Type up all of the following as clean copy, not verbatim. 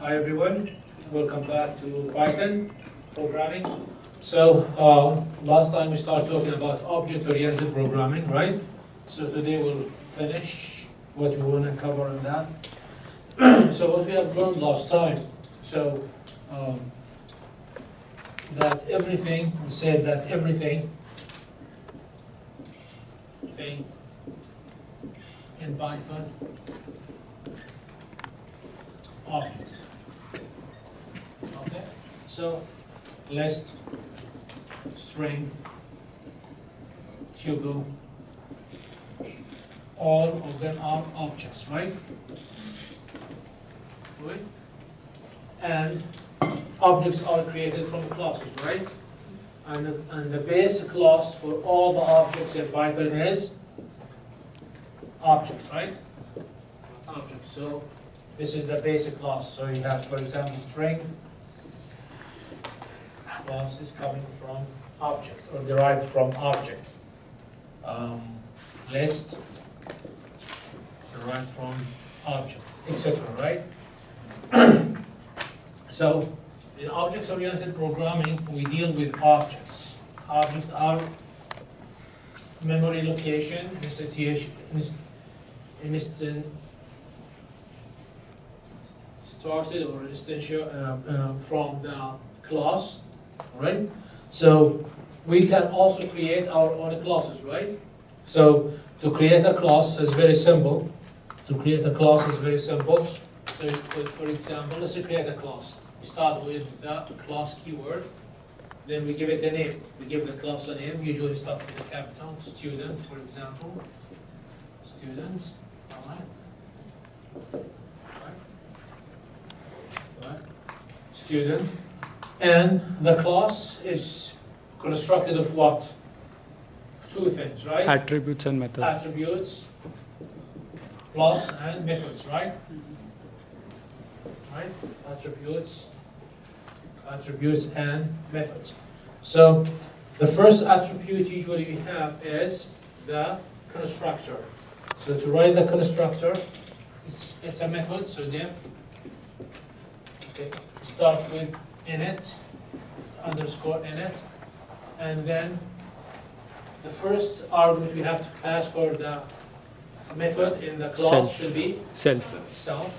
Hi everyone, welcome back to Python programming. So last time we started talking about object-oriented programming, right? So today we'll finish what we want to cover in that. So what we have learned last time, so that everything, we said that everything in Python object. Okay, so list, string, tuple, all of them are objects, right? Right? And objects are created from classes, right? And the base class for all the objects in Python is object, right? Object. So this is the basic class. So you have, for example, string class is coming from object or derived from object. List derived from object, etc. Right? So in object-oriented programming, we deal with objects. Objects are memory location, started or instantial from the class, right? So we can also create our own classes, right? So to create a class is very simple. To create a class is very simple. So for example, let's create a class. We start with the class keyword, then we give it a name. We give the class a name, usually start with a capital, student, for example. Students, all right. Right. Student. And the class is constructed of what? Two things, right? Attributes and methods. Attributes, class, and methods, right? Right? Attributes and methods. So the first attribute usually we have is the constructor. So to write the constructor, it's a method, so def. Okay. Start with init, underscore init, and then the first argument we have to pass for the method in the class should be self.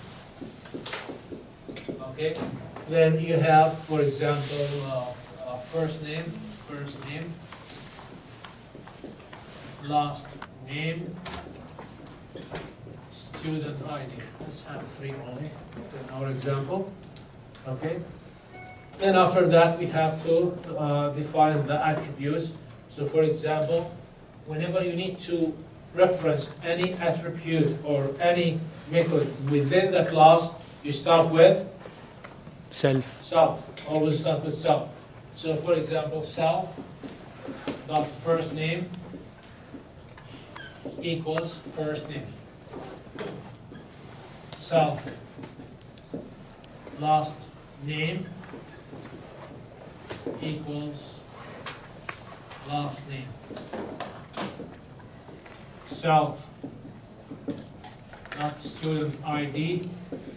Okay. Then you have, for example, first name, last name, student ID. Let's have 3 only in our example. Okay. Then after that, we have to define the attributes. So for example, whenever you need to reference any attribute or any method within the class, you start with self. Always start with self. So for example, self dot first name equals first name. Self last name equals last name. Self dot student ID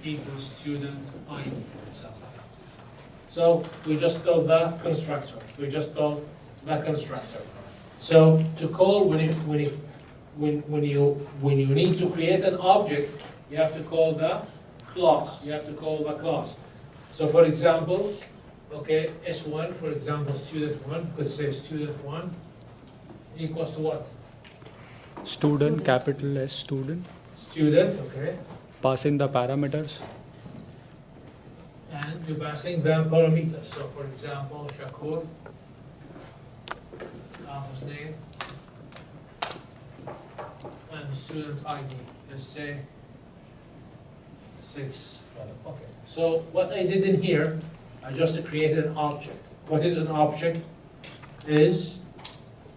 equals student ID. So we just build the constructor. So to call when you need to create an object, you have to call the class. So for example, okay, S1, for example, student1, could say student1 equals to what? Student, capital S, student. Student, okay. Pass in the parameters. And you're passing them parameters. So for example, Shakur, his name, and student ID. Let's say 6. Okay. So what I did in here, I just created an object. What is an object? Is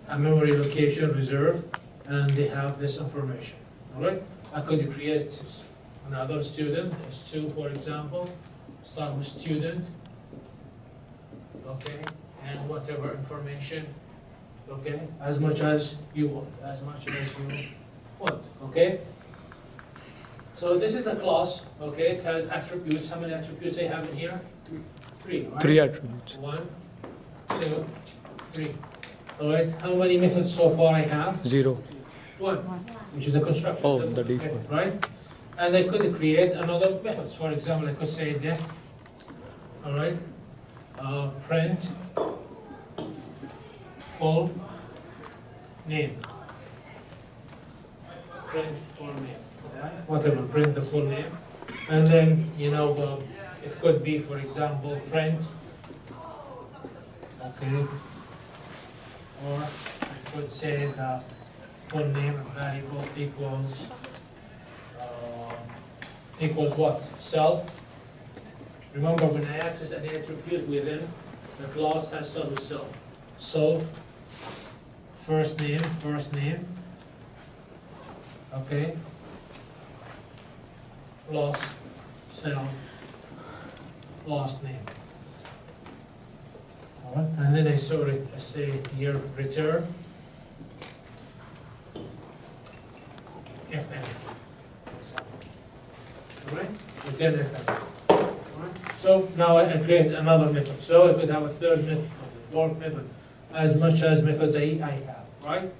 a memory location reserved, and they have this information. All right. I could create another student, S2, for example. Start with student, okay, and whatever information, okay, as much as you want, okay. So this is a class, okay, it has attributes. How many attributes they have in here? Three, right? 3 attributes. 1, 2, 3. All right, how many methods so far I have? 0. 1, which is the construction. Oh, method, the default. right? And I could create another method. For example, I could say def, all right, print full name. Print full name. Yeah, whatever, print the full name. And then, you know, it could be, for example, print, okay, or I could say the full name of variable equals what? Self. Remember, when I access any attribute within, the class has to start with self. Self, first name, okay, plus self, last name. All right, and then I say here return fn. All right, return fn. All right. So now I create another method. So I could have a third method, a fourth method, as much as methods I have. Right.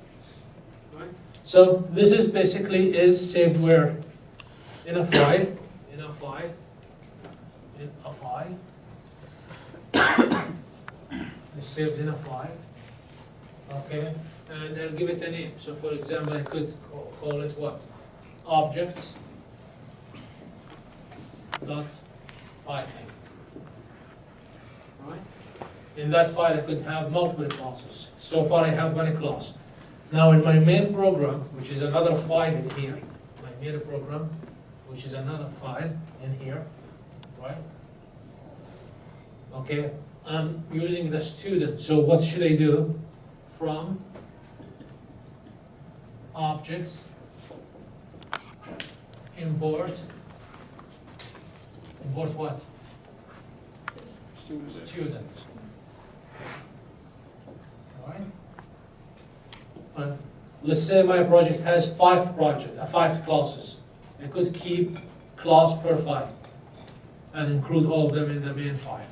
Right. So this is basically is saved where in a file. It's saved in a file, okay, and I'll give it a name. So for example, I could call it what? Objects dot Python. Right? In that file I could have multiple classes. So far I have one class. Now in my main program, which is another file in here, my main program, which is another file in here, right? Okay, I'm using the student. So what should I do? From objects, import what? Student. All right. Let's say my project has 5 classes. I could keep class per file and include all of them in the main file.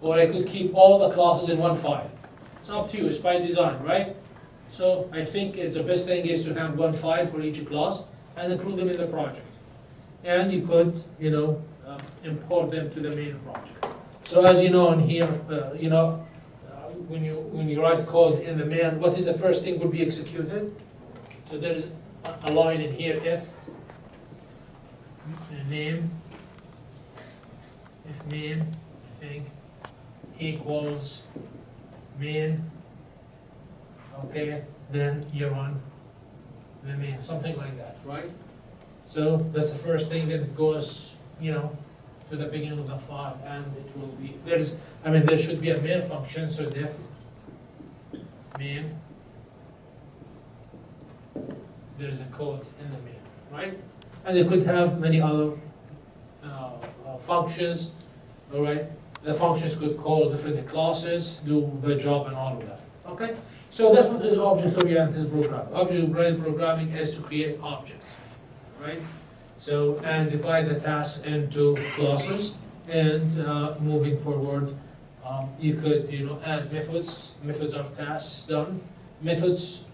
Or I could keep all the classes in one file. It's up to you, it's by design, right? So I think it's the best thing is to have one file for each class and include them in the project. And you could, you know, import them to the main project. So as you know in here, when you write code in the main, what is the first thing will be executed? So there's a line in here, if name, if main, I think, equals main, okay, then you run the main, something like that, right? So that's the first thing that goes, you know, to the beginning of the file, and it will be, there should be a main function, so def main, there's a code in the main, right? And it could have many other functions, all right? The functions could call different classes, do the job and all of that, okay? So that's what is object-oriented programming. Object-oriented programming is to create objects, right? So, and divide the tasks into classes, and moving forward, you could, you know, add methods. Methods are tasks done. Methods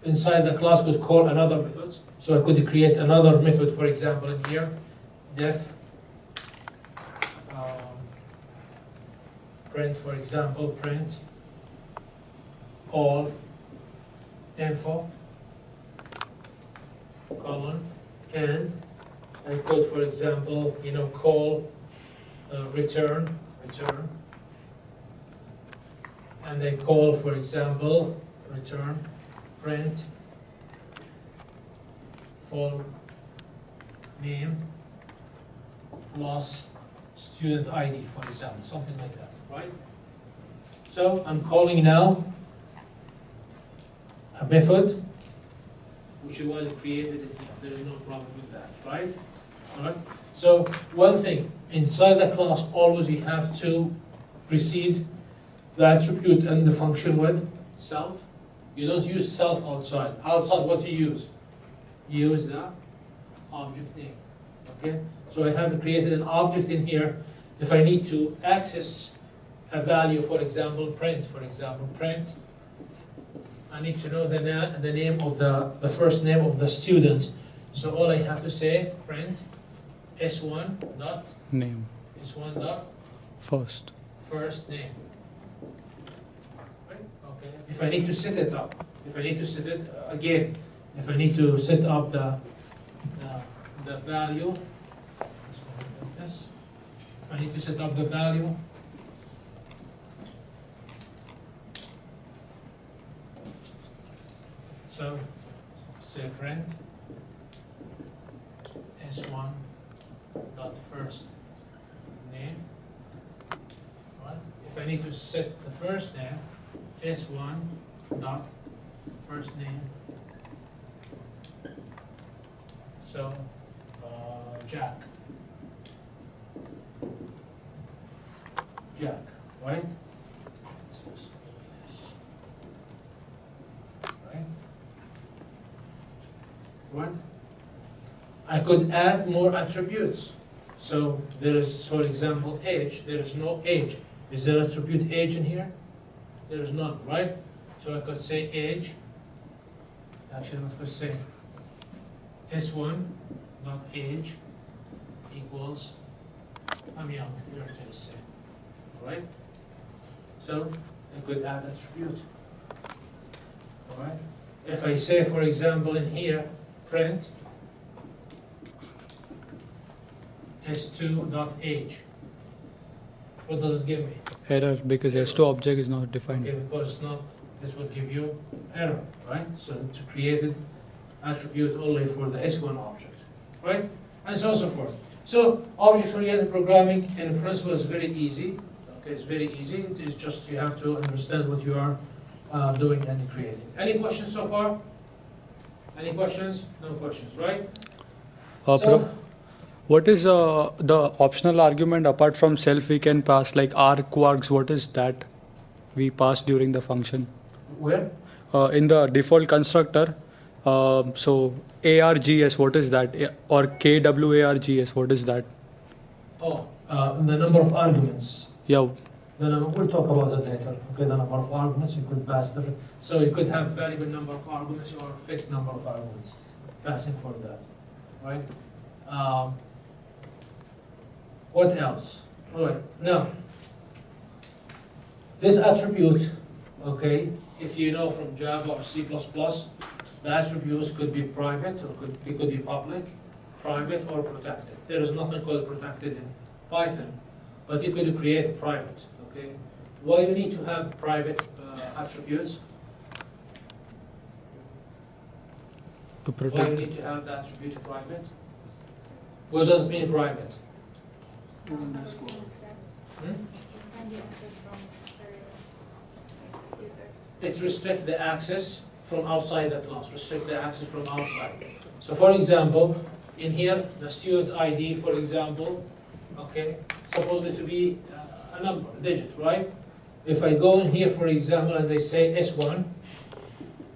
inside the class could call another method. So I could create another method, for example, in here, def print, for example, print all info, colon, and I could, for example, you know, call return, and I call, for example, return print full name plus student ID, for example, something like that, right? So I'm calling now a method which was created in here. There is no problem with that, right? All right. So one thing, inside the class, always you have to precede the attribute and the function with self. You don't use self outside. Outside, what you use? You use the object name. Okay, so I have created an object in here. If I need to access a value, for example, print, I need to know the name of the first name of the student. So all I have to say, print S1 dot Name. S1 dot First. first name. Right? Okay. If I need to set it up, if I need to set it again, if I need to set up the value, like this. If I need to set up the value, so say print S1 dot first name. Right? If I need to set the first name, S1 dot first name. So Jack, right? Right? I could add more attributes. So there is, for example, age. There is no age. Is there attribute age in here? There is none, right? So I could say age. Actually, let's first say S1 dot age equals, I'm young, 30, say. All right? So I could add attribute. All right? If I say, for example, in here, print S2 dot age, what does it give me? Error because S2 object is not defined. Okay, because it's not, this will give you error, right? So to create an attribute only for the S1 object, right? And so on and so forth. So object-oriented programming in principle is very easy. Okay, it's very easy. It is just you have to understand what you are doing and creating. Any questions so far? Any questions? No questions, right? What is the optional argument apart from self we can pass, like argwargs? What is that we pass during the function? Where? In the default constructor, so args, what is that? Or kwargs, what is that? Oh, the number of arguments. Yeah. We'll talk about that later. Okay, the number of arguments you could pass different. So you could have variable number of arguments or fixed number of arguments passing for that, right? What else? All right, now this attribute, okay, if you know from Java or C++, the attributes could be private or could be public, private or protected. There is nothing called protected in Python, but you could create private. Okay, why you need to have private attributes? To Why you protect. need to have the attribute private? What does it mean private? Hmm? It restricts the access from outside the class, restrict the access from outside. So for example, in here, the student ID, for example, okay, supposedly to be a number, a digit, right? If I go in here, for example, and they say S1,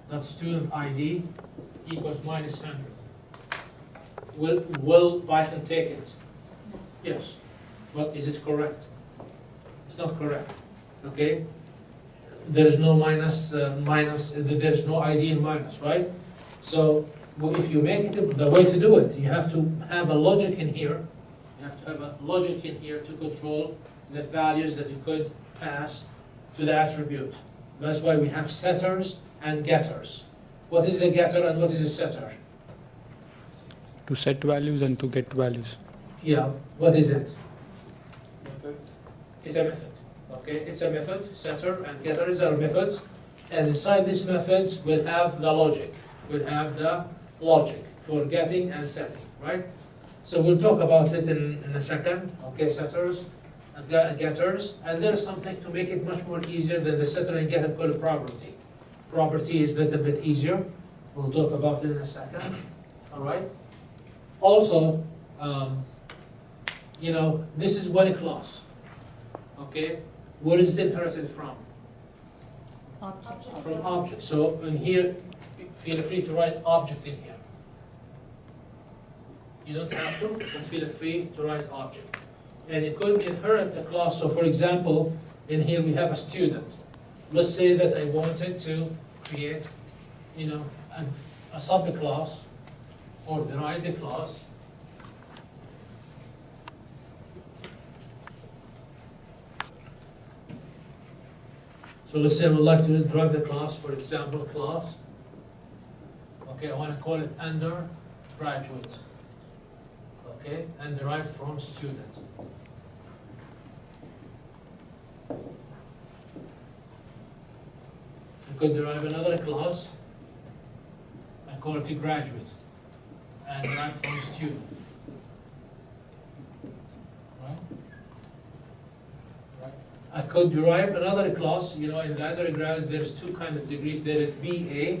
that's student ID equals minus 100. Will Python take it? Yes. But is it correct? It's not correct, okay? There is no minus, there is no ID in minus, right? So if you make it the way to do it, you have to have a logic in here. You have to have a logic in here to control the values that you could pass to the attribute. That's why we have setters and getters. What is a getter and what is a setter? To set values and to get values. Yeah, what is it? It's a method. Okay, it's a method. Setter and getters are methods, and inside these methods we'll have the logic. We'll have the logic for getting and setting, right? So we'll talk about it in a second. Okay, setters and getters, and there's something to make it much more easier than the setter and getter called a property. Property is a little bit easier. We'll talk about it in a second. All right. Also, you know, this is one class. Okay, where is it inherited from? Object. From object. So in here, feel free to write object in here. You don't have to, and feel free to write object. And it could inherit a class. So for example, in here we have a student. Let's say that I wanted to create, you know, a subclass or derive the class. So let's say I would like to derive the class, for example, class. Okay, I want to call it undergraduate. Okay, and derived from student. I could derive another class. I call it graduate, and derived from student. Right? Right. I could derive another class. You know, in the undergraduate, there's two kinds of degrees. There is BA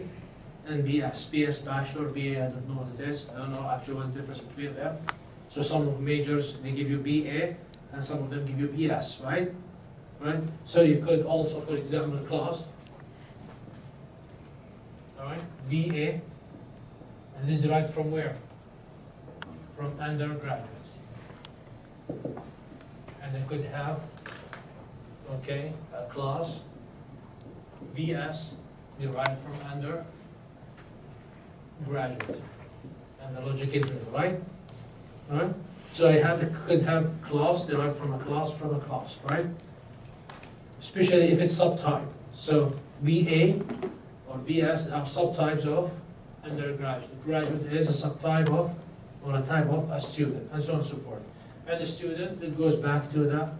and BS. BS Bachelor, BA, I don't know what it is. I don't know actually one difference between them. So some of majors, they give you BA, and some of them give you BS, right? Right? So you could also, for example, class, all right, BA, and this is derived from where? From undergraduate. And I could have, okay, a class, BS, derived from undergraduate. And the logic in here, right? Right? So I could have class derived from a class, right? Especially if it's subtype. So BA or BS are subtypes of undergraduate. Graduate is a subtype of, or a type of a student, and so on and so forth. And the student, it goes back to the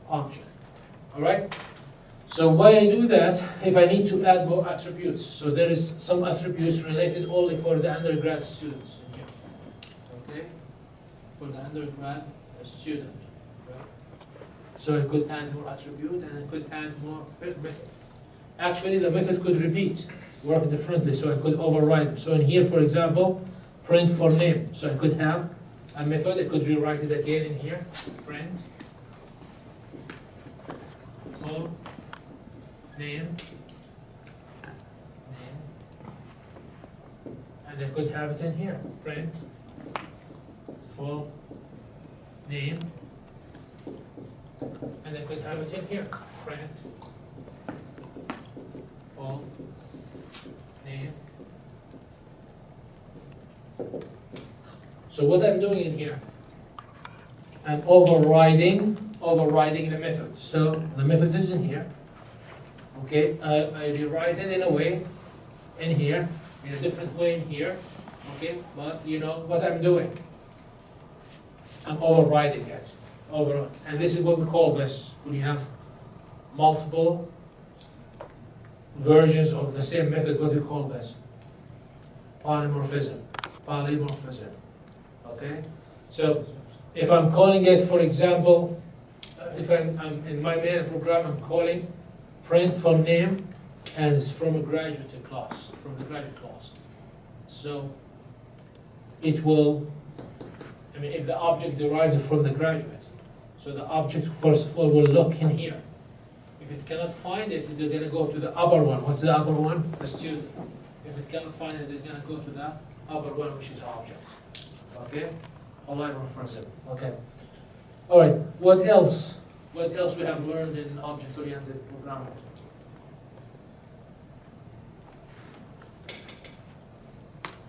object. All right? So why I do that, if I need to add more attributes. So there is some attributes related only for the undergrad students in here. Okay? For the undergrad student, right? So I could add more attribute, and I could add more method. Actually, the method could repeat, work differently, so I could override. So in here, for example, print for name. So I could have a method, I could rewrite it again in here, print for name, and I could have it in here, print full name, and I could have it in here, print full name. So what I'm doing in here, I'm overriding the method. So the method is in here. Okay, I rewrite it in a way in here, in a different way in here. Okay, but you know what I'm doing. I'm overriding it. And this is what we call this, when you have multiple versions of the same method, what do we call this? Polymorphism. Polymorphism. Okay? So if I'm calling it, for example, if I'm in my main program, I'm calling print for name, and it's from a graduate class, from the graduate class. So it will, I mean, if the object derives from the graduate, so the object, first of all, will look in here. If it cannot find it, they're going to go to the upper one. What's the upper one? The student. If it cannot find it, they're going to go to the upper one, which is object. Okay? Polymorphism. Okay. All right. What else? What else we have learned in object-oriented programming?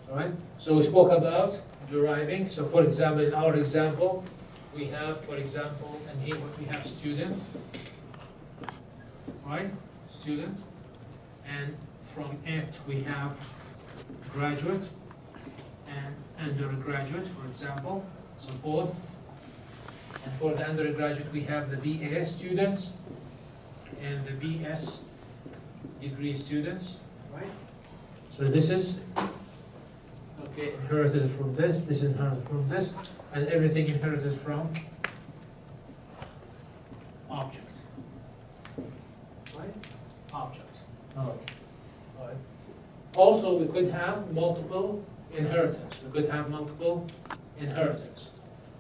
All right. So we spoke about deriving. So for example, in our example, we have, for example, and here what we have student, right? Student, and from it we have graduate and undergraduate, for example. So both. And for the undergraduate, we have the BA students and the BS degree students, right? So this is okay, inherited from this is inherited from this, and everything inherited from object, right? Object. All right. Also, we could have multiple inheritance. We could have multiple inheritance.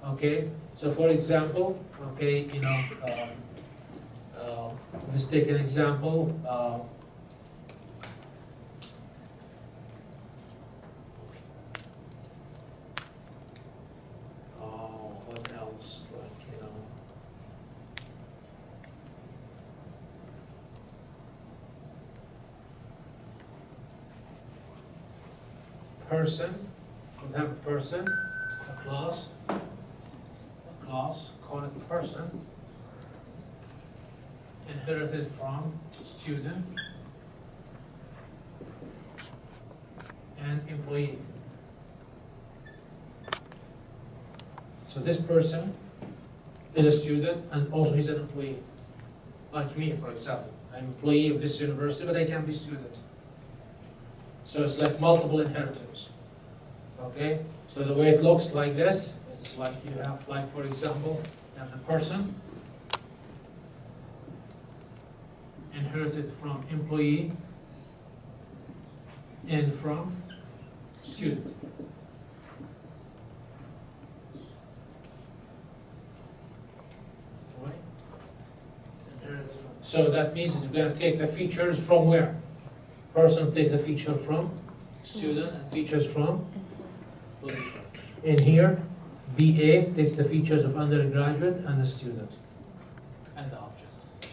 Okay. So, for example, okay, you know, let's take an example. person, could have a person, a class, call it person, inherited from student and employee. So this person is a student and also he's an employee. Like me, for example. I'm an employee of this university, but I can be student. So it's like multiple inheritance. Okay? So the way it looks like this, it's like you have, like for example, you have the person inherited from employee and from student. Right? Inherited from. So that means it's going to take the features from where? Person takes the feature from student and features from. In here, BA takes the features of undergraduate and the student and the object. Is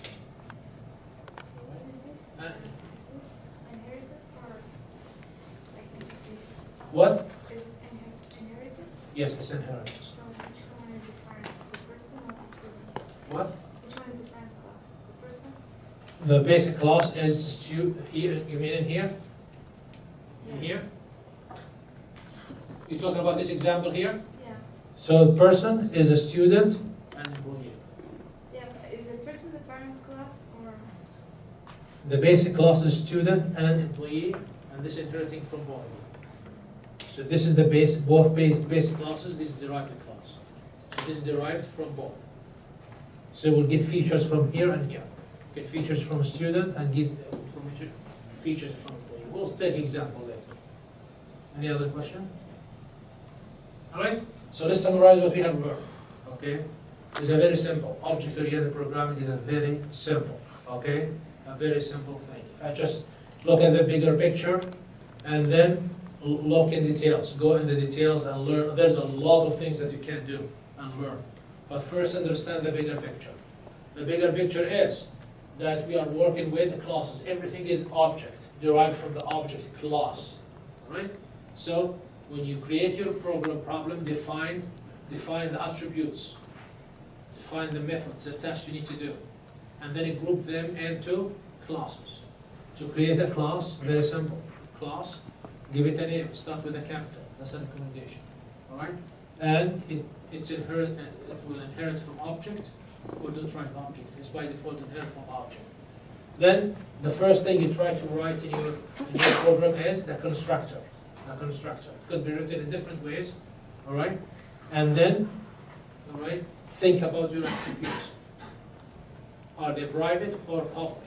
this inheritance or like this? What? Is inheritance? Yes, it's inheritance. So which one is the parent? The person or the student? What? Which one is the parent class? The person? The basic class is here. You mean in here? In here? You're talking about this example here? Yeah. So the person is a student and employee. Yeah. Is the person the parent's class or? The basic class is student and employee, and this inheriting from both. So this is the both basic classes. This is derived class. So this is derived from both. So we'll get features from here and here. Get features from student and get features from employee. We'll take example later. Any other question? All right. So let's summarize what we have learned. Okay. It's a very simple. Object-oriented programming is a very simple. Okay. A very simple thing. Just look at the bigger picture, and then look in details. Go in the details and learn. There's a lot of things that you can do and learn. But first, understand the bigger picture. The bigger picture is that we are working with the classes. Everything is object, derived from the object class. Right? So when you create your program problem, define the attributes, define the methods, the tasks you need to do, and then you group them into classes. To create a class, very simple. Class, give it a name, start with a capital. That's a recommendation. All right? And it will inherit from object, or don't write object. It's by default inherit from object. Then the first thing you try to write in your program is the constructor. The constructor. It could be written in different ways. All right? And then, all right, think about your attributes. Are they private or public?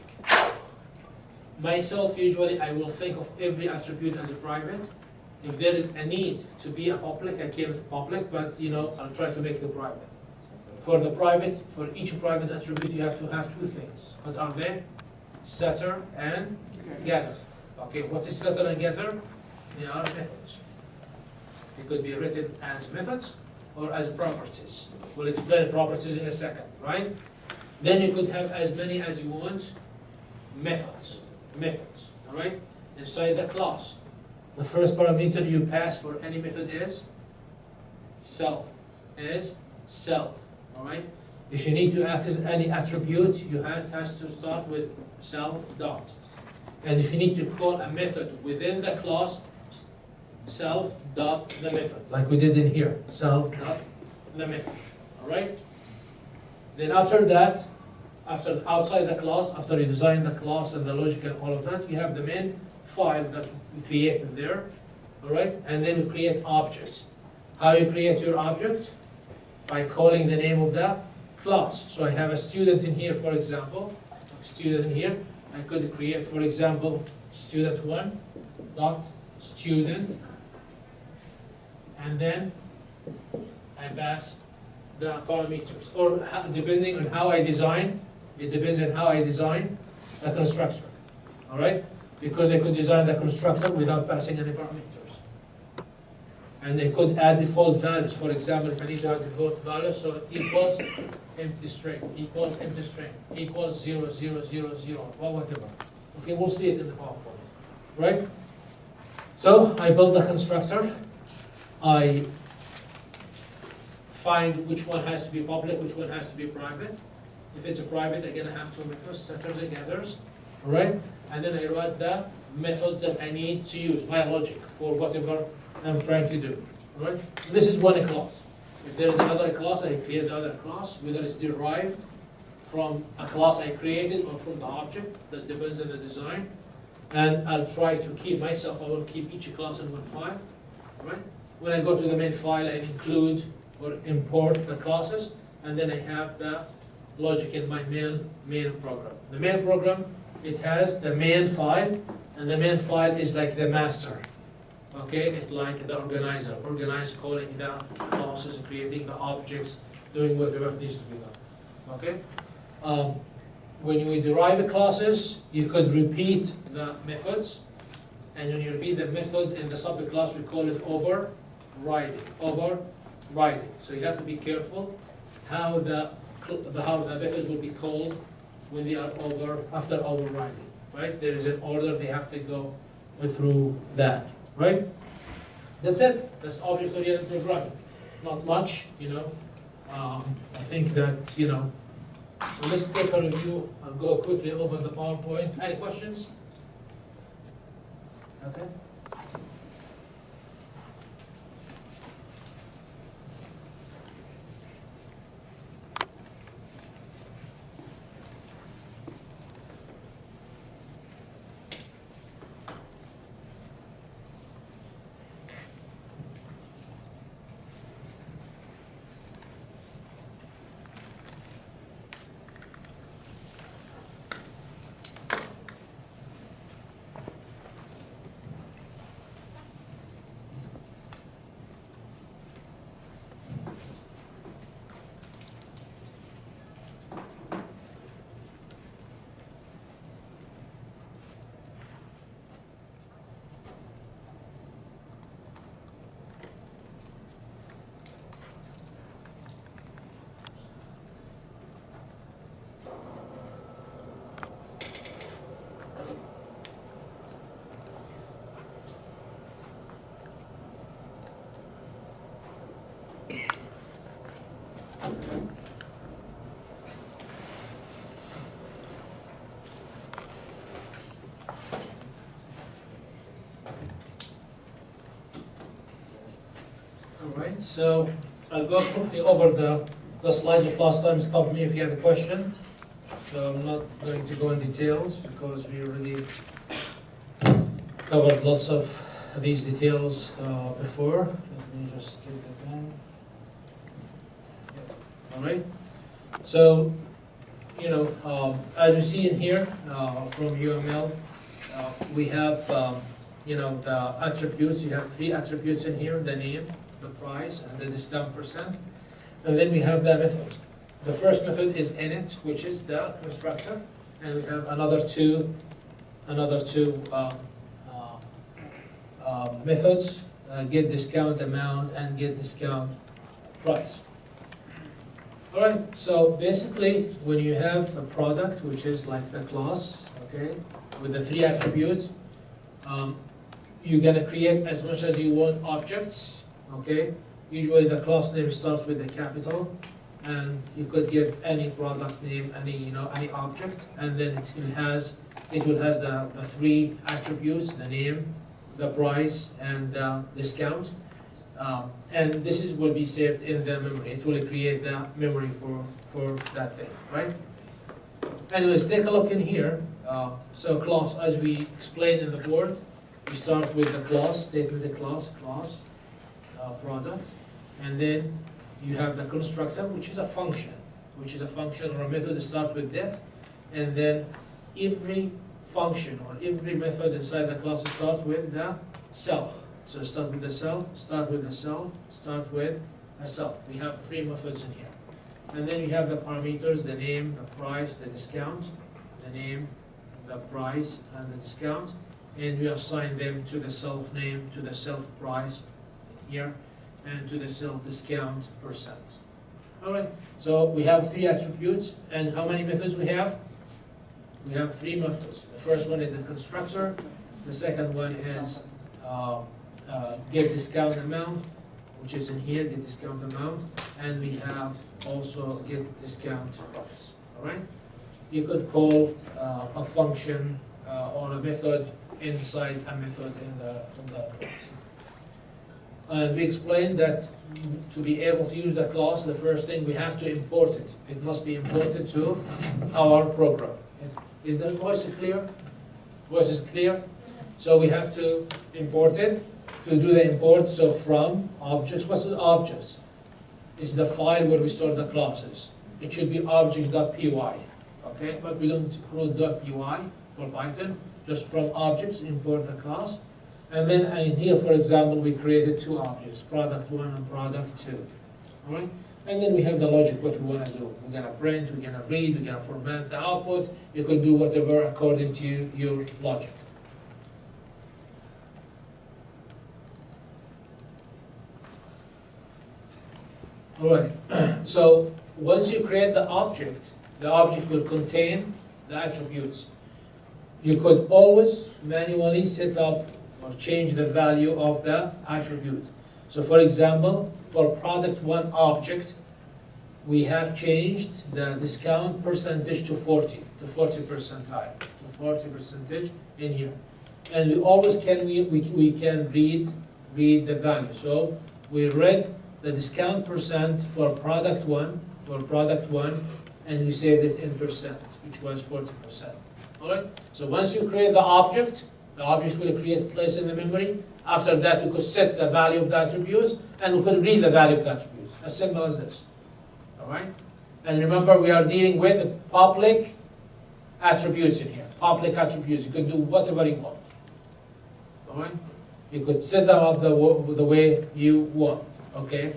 Myself, usually, I will think of every attribute as a private. If there is a need to be a public, I keep it public, but I'll try to make it private. For each private attribute, you have to have two things. What are they? Setter and getter. Okay, what is setter and getter? They are methods. They could be written as methods or as properties. We'll explain properties in a second, right? Then you could have as many as you want methods, all right? Inside the class. The first parameter you pass for any method is self, all right? If you need to access any attribute, you has to start with self dot. And if you need to call a method within the class, self dot the method, like we did in here, self dot the method, all right? Then after that, outside the class, after you design the class and the logic and all of that, you have the main file that we created there, all right? And then you create objects. How you create your object? By calling the name of the class. So I have a student in here, for example, I could create, for example, student1 dot student, and then I pass the parameters, or depending on how I design, it depends on how I design the constructor, all right? Because I could design the constructor without passing any parameters. And I could add default values. For example, if I need to add default values, so equals empty string, equals 0, 0, 0, 0, or whatever. Okay, we'll see it in the PowerPoint, right? So I build the constructor. I find which one has to be public, which one has to be private. If it's a private, again, I have two methods, setters and getters, all right? And then I write the methods that I need to use, my logic, for whatever I'm trying to do, all right? This is one class. If there is another class, I create the other class, whether it's derived from a class I created or from the object, that depends on the design. And I'll try to keep myself, I will keep each class in one file, right? When I go to the main file, I include or import the classes, and then I have the logic in my main program. The main program, it has the main file, and the main file is like the master. Okay, it's like the organizer, calling the classes, creating the objects, doing whatever needs to be done. Okay. When we derive the classes, you could repeat the methods, and when you repeat the method in the subject class, we call it overriding. So you have to be careful how the methods will be called when they are after overriding. Right? There is an order they have to go through that. Right? That's it. That's object-oriented programming. Not much, you know. I think that, you know. So let's take a review. I'll go quickly over the PowerPoint. Any questions? Okay. Alright, so I'll go quickly over the slides of last time. Stop me if you have a question. So I'm not going to go in details because we already covered lots of these details before. Let me just get that down. Alright, so you know, as you see in here from UML, we have you know, the attributes. You have three attributes in here: the name, the price, and the discount %. And then we have the method. The first method is init, which is the constructor, and we have another two methods: get discount amount and get discount price. All right. So basically, when you have a product, which is like the class, okay, with the three attributes, you're gonna create as much as you want objects. Okay, usually the class name starts with a capital, and you could give any product name, any object, and then it will has the three attributes: the name, the price, and the discount. And this will be saved in the memory. It will create the memory for that thing, right? Anyways, take a look in here. So class, as we explained in the board, we start with the class, statement the class, product, and then you have the constructor, which is a function, or a method that starts with def, and then every function or every method inside the class starts with the self. So start with the self, start with the self, start with a self. We have three methods in here. And then you have the parameters: the name, the price, the discount, the name, the price, and the discount. And we assign them to the self name, to the self price here, and to the self discount %. All right, so we have three attributes. And how many methods we have? We have three methods. The first one is the constructor. The second one is get discount amount, which is in here, get discount amount, and we have also get discount price, all right? You could call a function or a method inside a method in the class. And we explained that to be able to use the class, the first thing we have to import it. It must be imported to our program. Is the voice clear? Voice is clear? So we have to import it. To do the import, so from objects, what's the objects? It's the file where we store the classes. It should be objects.py, okay? But we don't include .py for Python, just from objects, import the class. And then in here, for example, we created two objects, product1 and product2, all right? And then we have the logic, what we want to do. We're going to print, we're going to read, we're going to format the output. You could do whatever according to your logic. All right, so once you create the object will contain the attributes. You could always manually set up or change the value of the attribute. So for example, for product1 object, we have changed the discount percentage to 40 percentile, to 40% in here. And we always can, we can read the value. So we read the discount percent for product1, and we saved it in percent, which was 40%. All right? So once you create the object will create place in the memory. After that, we could set the value of the attributes, and we could read the value of the attributes. As simple as this. All right? And remember, we are dealing with the public attributes in here. Public attributes. You could do whatever you want. All right? You could set them up the way you want. Okay?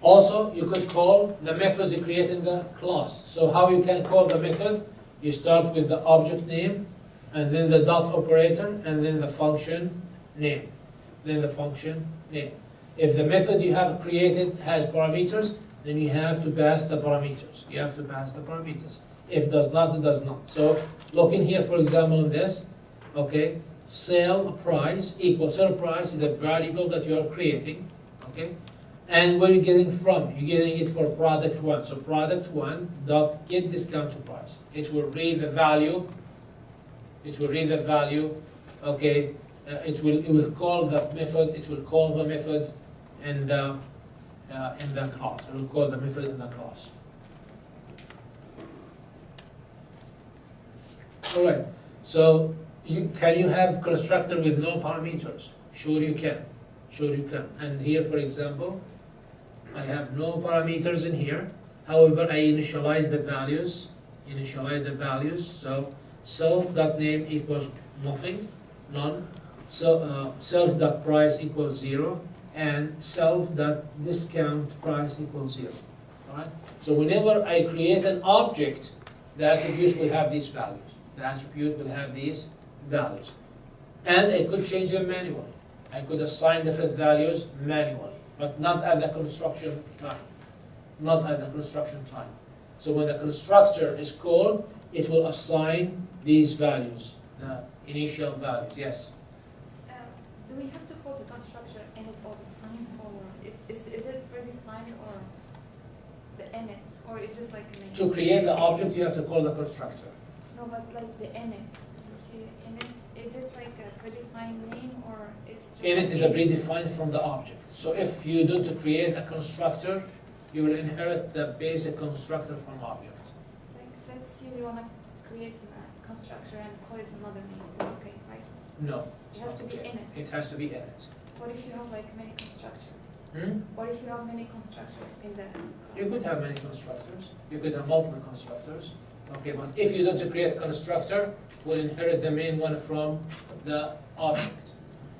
Also, you could call the methods you create in the class. So how you can call the method? You start with the object name, and then the dot operator, and then the function name. If the method you have created has parameters, then you have to pass the parameters. If does not, it does not. So look in here, for example, in this. Okay? Sale price equals, sale price is a variable that you are creating, okay? And where are you getting from? You're getting it for product1. So product1 dot get discount price. It will read the value. Okay. It will call the method. It will call the method in the class. It will call the method in the class. All right. So can you have constructor with no parameters? Sure you can. And here, for example, I have no parameters in here. However, I initialize the values. So self.name equals nothing, none. So self.price equals 0, and self.discount price equals 0. All right. So whenever I create an object, the attributes will have these values. And I could change them manually. I could assign different values manually, but not at the construction time. So when the constructor is called, it will assign these values, the initial values. Yes? Do we have to call the constructor init all the time, or is it predefined, or the init, or it's just like a name? To create the object, you have to call the constructor. No, but like the init. You see, init, is it like a predefined name, or it's just Init is a predefined from the object. So if you don't create a constructor, you will inherit the basic constructor from object. Like, let's say we want to create a constructor and call it another name. It's okay, right? No. It has to be init. It has to be init. What if you have like many constructors? Hmm? What if you have many constructors in the... You could have many constructors. You could have multiple constructors. Okay, but if you don't create a constructor, we'll inherit the main one from the object.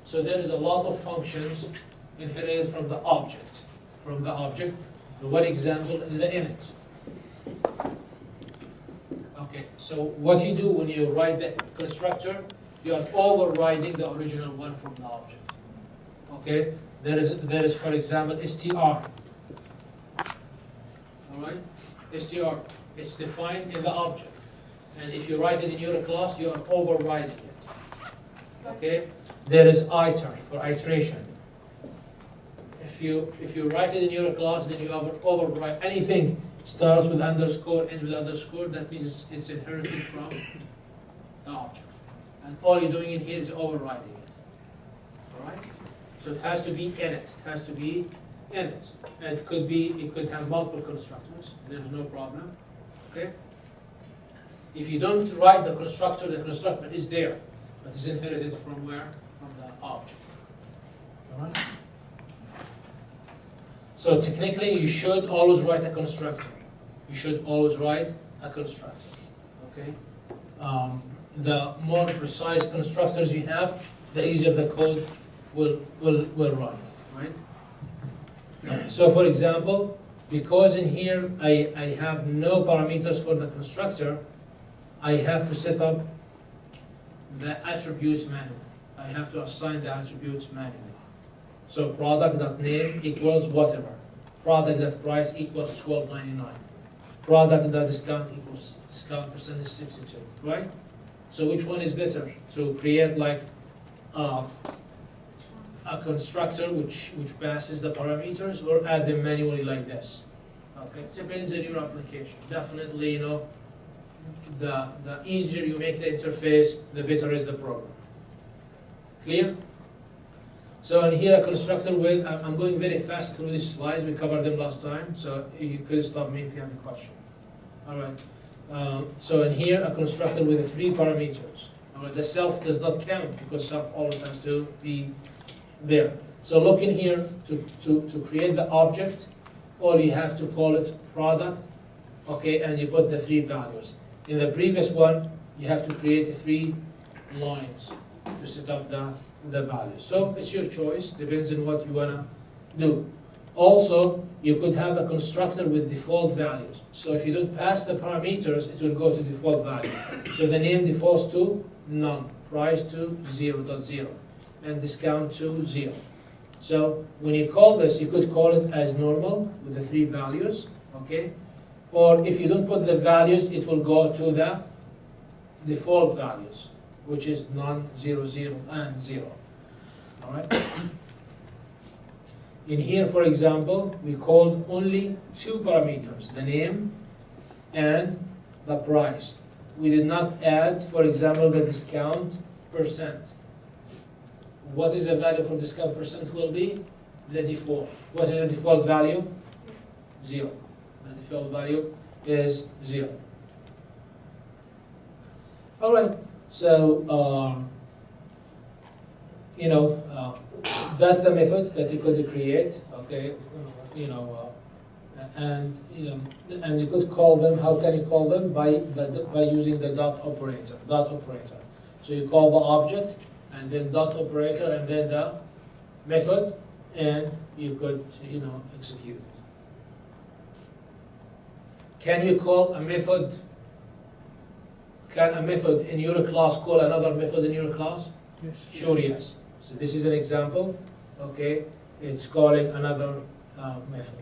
So there is a lot of functions inherited from the object. So one example is the init. Okay, so what you do when you write the constructor, you are overriding the original one from the object. Okay, there is for example str. All right, str. It's defined in the object, and if you write it in your class, you are overriding it. Okay, there is iter for iteration. If you write it in your class, then you overwrite anything starts with underscore, ends with underscore, that means it's inherited from the object. And all you're doing in here is overriding it. Alright? So it has to be in it. It has to be in it. And it could have multiple constructors. There's no problem. Okay? If you don't write the constructor is there, but it's inherited from where? From the object. Alright? So technically, you should always write a constructor. You should always write a constructor. Okay? The more precise constructors you have, the easier the code will run. Right? So for example, because in here I have no parameters for the constructor, I have to set up the attributes manually. I have to assign the attributes manually. So product.name equals whatever. Product.price equals $12.99. Product.discount equals discount percentage 62. Right? So which one is better? To create like a constructor which passes the parameters, or add them manually like this? Okay, it depends on your application. Definitely, the easier you make the interface, the better is the program. Clear? So in here a constructor with, I'm going very fast through these slides, we covered them last time, so you could stop me if you have a question. All right. So in here a constructor with 3 parameters. All right. The self does not count because self always has to be there. So look in here to create the object, or you have to call it product, okay, and you put the 3 values. In the previous one, you have to create 3 lines to set up the values. So it's your choice, depends on what you wanna do. Also, you could have a constructor with default values. So if you don't pass the parameters, it will go to default value. So the name defaults to none, price to 0.0, and discount to 0. So when you call this, you could call it as normal with the 3 values, okay? Or if you don't put the values, it will go to the default values, which is none, 0, 0, and 0. All right? In here, for example, we called only 2 parameters, the name and the price. We did not add, for example, the discount percent. What is the value for discount percent will be? The default. What is the default value? 0. The default value is 0. All right. So, that's the method that you could create. Okay. And you could call them. How can you call them? By using the dot operator. So you call the object, and then dot operator, and then the method, and you could execute it. Can you call a method? Can a method in your class call another method in your class? Yes. Sure, yes. So this is an example. Okay, it's calling another method.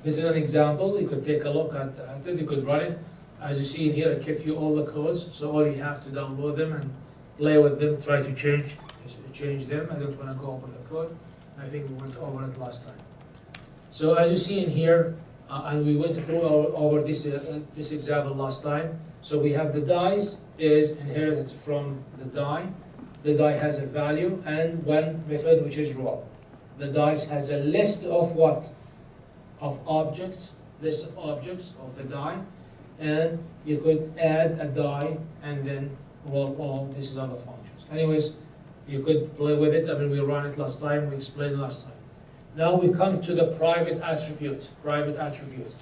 This is an example. You could take a look at it. You could run it. As you see in here, I kept you all the codes, so all you have to download them and play with them. Try to change them. I don't want to go over the code. I think we went over it last time. So as you see in here, and we went through over this example last time. So we have the dice is inherited from the die. The die has a value and one method which is roll. The dice has a list of what? Of objects, list of objects of the die, and you could add a die and then roll all. This is other functions. Anyways, you could play with it. I mean, we ran it last time. We explained last time. Now we come to the private attribute. Private attribute.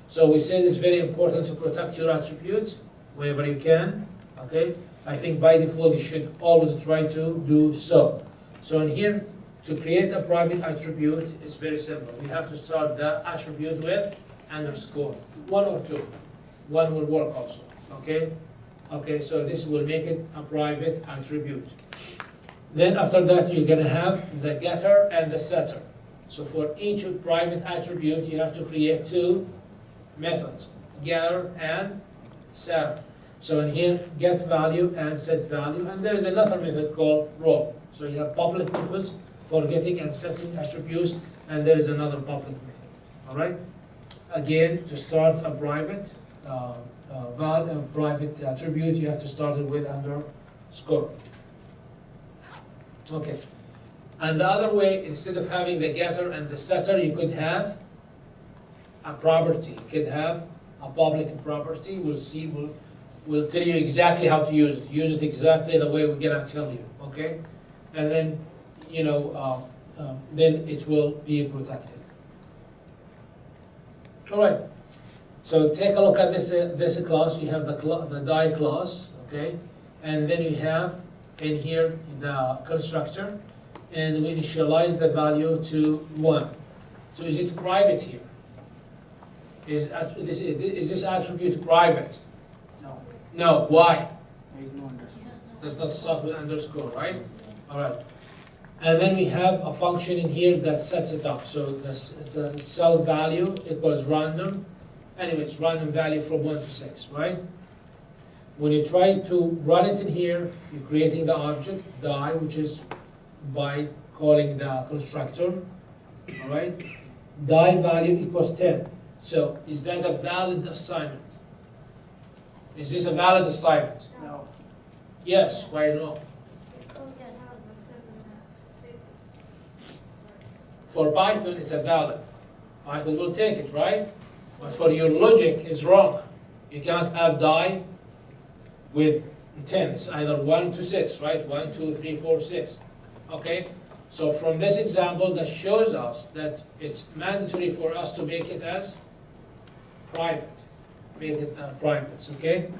So we said it's very important to protect your attributes whenever you can. Okay. I think by default you should always try to do so. So in here, to create a private attribute, it's very simple. We have to start the attribute with underscore. 1 or 2. 1 will work also. Okay? Okay, so this will make it a private attribute. Then after that, you're going to have the getter and the setter. So for each private attribute, you have to create 2 methods, getter and setter. So in here, get value and set value, and there is another method called roll. So you have public methods for getting and setting attributes, and there is another public method. All right. Again, to start a private private attribute, you have to start it with underscore. Okay. And the other way, instead of having the getter and the setter, you could have a property. You could have a public property. We'll see. We'll tell you exactly how to use it. Use it exactly the way we're gonna tell you. Okay. And then, you know, then it will be protected. All right. So take a look at this class. You have the die class, okay, and then you have in here the constructor, and we initialize the value to 1. So is it private here? Is this attribute private? No. No. Why? There is no underscore. Does not start with underscore, right? All right. And then we have a function in here that sets it up. So the self value equals random. Anyways, random value from 1 to 6, right? When you try to run it in here, you're creating the object, die, which is by calling the constructor, all right? Die value equals 10. So is that a valid assignment? Is this a valid assignment? No. Yes, why no? For Python, it's a valid. Python will take it, right? But for your logic, it's wrong. You cannot have die with 10. It's either 1 to 6, right? 1, 2, 3, 4, 6. Okay? So from this example, that shows us that it's mandatory for us to make it as private. Make it private, okay?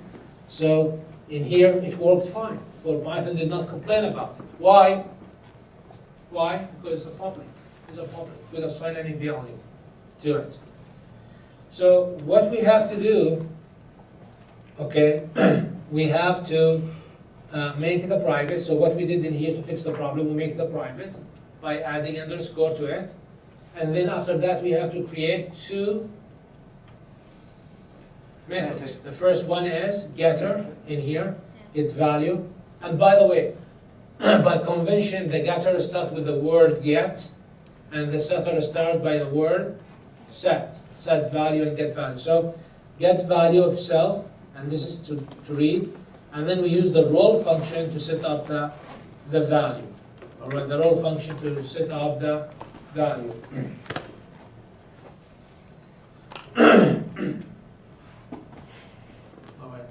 So in here, it worked fine. For Python did not complain about it. Why? Why? Because it's a public. It's a public. We don't assign any value to it. So what we have to do, okay, we have to make it a private. So what we did in here to fix the problem, we make it a private by adding underscore to it. And then after that, we have to create 2 methods. The first one is getter in here, get value. And by the way, by convention, the getter starts with the word get, and the setter starts by the word set. Set value and get value. So get value of self, and this is to read, and then we use the roll function to set up the value. All right, the roll function to set up the value. All right.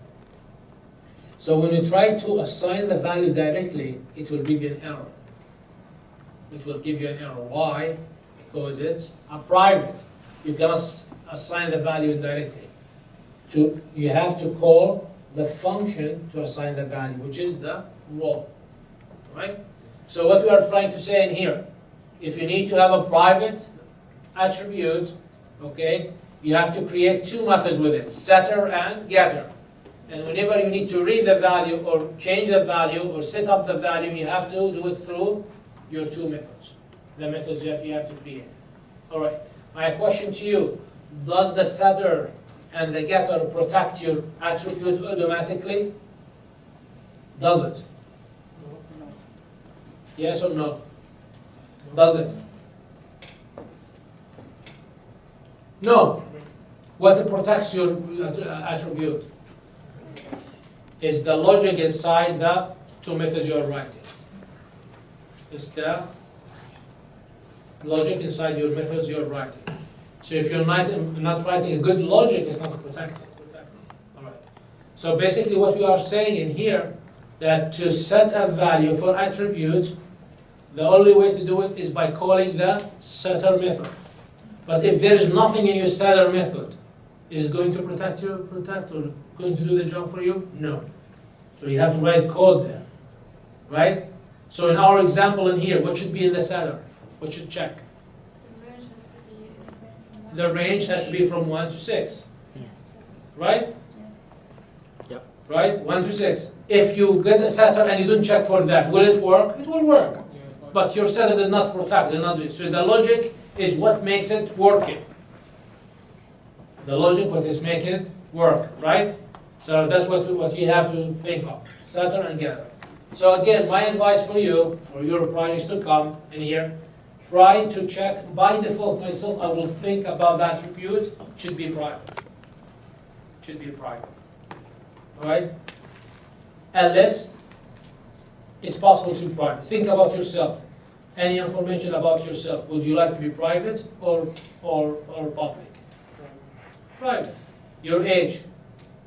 So when you try to assign the value directly, it will give you an error. It will give you an error. Why? Because it's a private. You cannot assign the value directly. You have to call the function to assign the value, which is the roll. Right? So what we are trying to say in here, if you need to have a private attribute, okay, you have to create 2 methods with it, setter and getter. And whenever you need to read the value or change the value or set up the value, you have to do it through your 2 methods, the methods that you have to create. All right. My question to you, does the setter and the getter protect your attribute automatically? Does it? No. Yes or no? Does it? No. What protects your attribute is the logic inside the 2 methods you are writing. It's the logic inside your methods you're writing. So if you're not writing a good logic, it's not protected. All right. So basically what we are saying in here, that to set a value for attribute, the only way to do it is by calling the setter method. But if there is nothing in your setter method, is it going to protect or going to do the job for you? No. So you have to write code there, right? So in our example in here, what should be in the setter? What should check? The range has to be from 1 to 6. Right? Yep. Right? 1 to 6. If you get a setter and you don't check for that, will it work? It will work. But your setter did not protect, did not do it. So the logic is what makes it working. The logic what is making it work, right? So that's what you have to think of, setter and getter. So again, my advice for you, for your projects to come in here, try to check, by default myself, I will think about the attribute, should be private. Should be private. All right? Unless it's possible to be private. Think about yourself. Any information about yourself, would you like to be private or public? Private. Your age,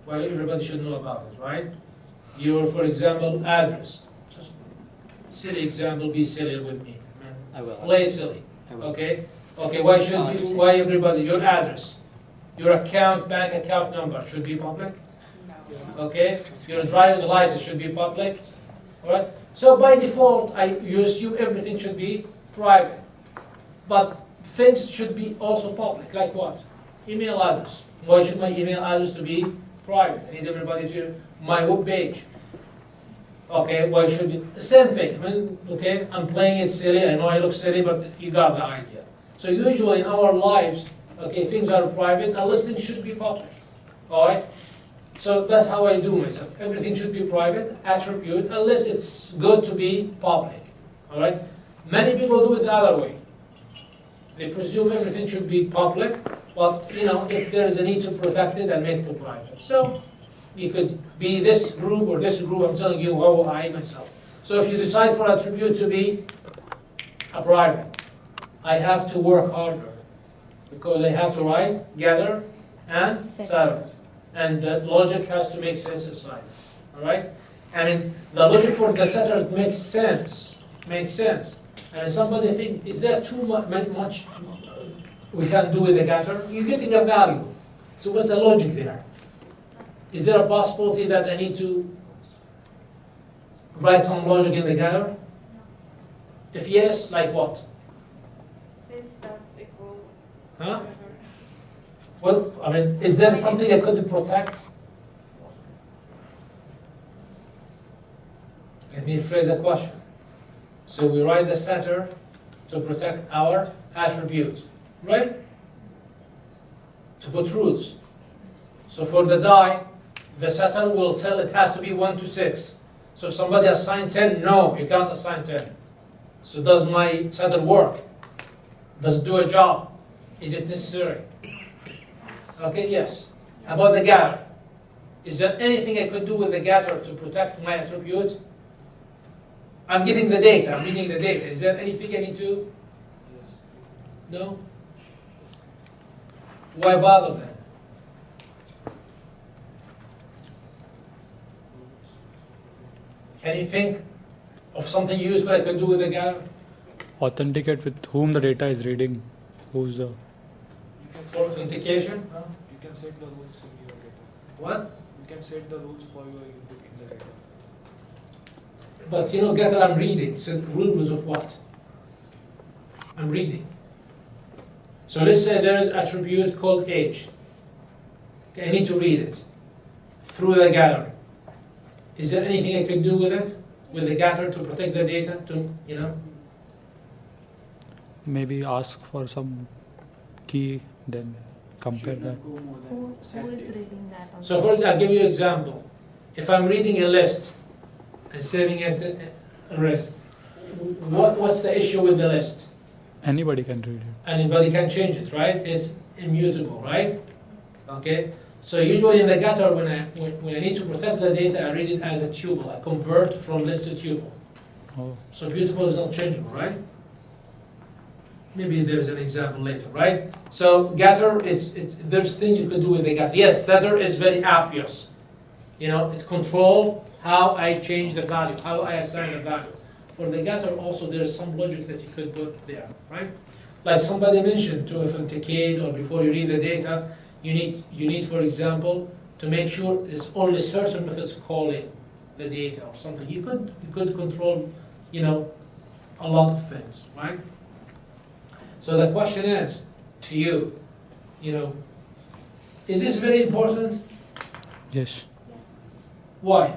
well, everybody should know about it, right? Your, for example, address. Just silly example, be silly with me. I will. Play silly, I will. okay? Okay, why everybody, your address, your account, bank account number should be public, okay? Your driver's license should be public, all right? So by default, you assume everything should be private. But things should be also public, like what? Email address. Why should my email address to be private? I need everybody to, my web page. Okay, why should be, same thing, I mean, okay, I'm playing it silly, I know I look silly, but you got the idea. So usually in our lives, okay, things are private, unless things should be public, all right? So that's how I do myself. Everything should be private, attribute, unless it's good to be public, all right? Many people do it the other way. They presume everything should be public, but, you know, if there's a need to protect it and make it private. So you could be this group or this group, I'm telling you how I myself. So if you decide for attribute to be a private, I have to work harder because I have to write, gather, and setter. And the logic has to make sense inside, all right? I mean, the logic for the setter makes sense, makes sense. And somebody think, is there too much we can do with the getter? You're getting a value. So what's the logic there? Is there a possibility that I need to write some logic in the getter? If yes, like what? This that's equal. Huh? Well, I mean, is there something I could protect? Let me phrase a question. So we write the setter to protect our attributes, right? To put rules. So for the die, the setter will tell it has to be 1 to 6. So if somebody assigned 10, no, you can't assign 10. So does my setter work? Does it do a job? Is it necessary? Okay, yes. How about the getter? Is there anything I could do with the getter to protect my attribute? I'm getting the data, I'm reading the data. Is there anything I need to? No? Why bother then? Can you think of something useful I could do with the getter? Authenticate with whom the data is reading. Who's the... For authentication? Huh? You can set the rules in your data. What? You can set the rules for your input in the data. But you know, getter I'm reading. So rules of what? I'm reading. So let's say there is attribute called age. Okay, I need to read it through the getter. Is there anything I could do with it? With the getter to protect the data? To, you know? Maybe ask for some key, then compare that. Who is reading that? So I'll give you an example. If I'm reading a list and saving it a list, what's the issue with the list? Anybody can read it. Anybody can change it, right? It's immutable, right? Okay. So usually in the getter, when I need to protect the data, I read it as a tuple. I convert from list to tuple. Oh, So mutable is not changeable, right? Maybe there's an example later, right? So getter there's things you could do with the getter. Yes, setter is very obvious. You know, it controls how I change the value, how I assign the value. For the getter also there's some logic that you could put there, right? Like somebody mentioned, to authenticate or before you read the data, you need, for example, to make sure it's only certain methods calling the data or something. You could control, you know, a lot of things, right? So the question is to you, you know, is this very important? yes. Why?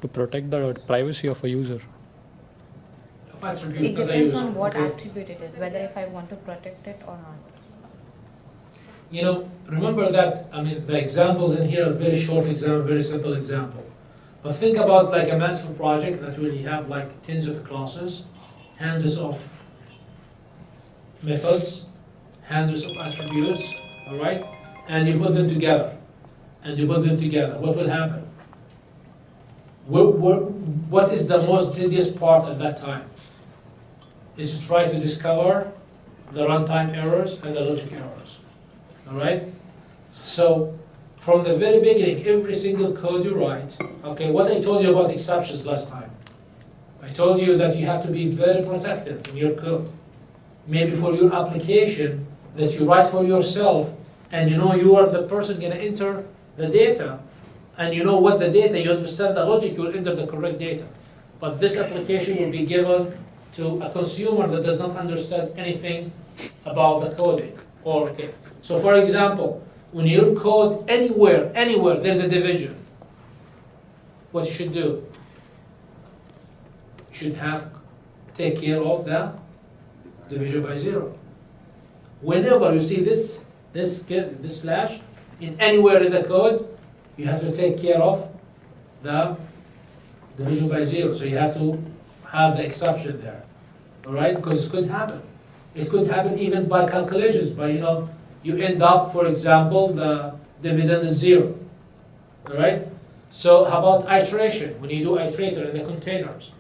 To protect the privacy of a user. attribute It by the depends user. on what okay? attribute it is, whether if I want to protect it or not. You know, remember that, I mean, the examples in here are very short example, very simple example. But think about like a massive project that will have like tens of classes, hundreds of methods, hundreds of attributes, all right? And you put them together, what will happen? What is the most tedious part at that time? Is to try to discover the runtime errors and the logic errors. All right? So, from the very beginning, every single code you write, okay, what I told you about exceptions last time, I told you that you have to be very protective in your code. Maybe for your application that you write for yourself, and you know you are the person going to enter the data, and you know what the data, you understand the logic, you will enter the correct data. But this application will be given to a consumer that does not understand anything about the coding. Or, okay. So for example, when you code anywhere, there's a division. What you should do? You should take care of the division by zero. Whenever you see this slash in anywhere in the code, you have to take care of the division by zero. So you have to have the exception there, all right? Because it could happen. It could happen even by calculations, by, you end up, for example, the dividend is zero, all right? So how about iteration, when you do iterator in the containers?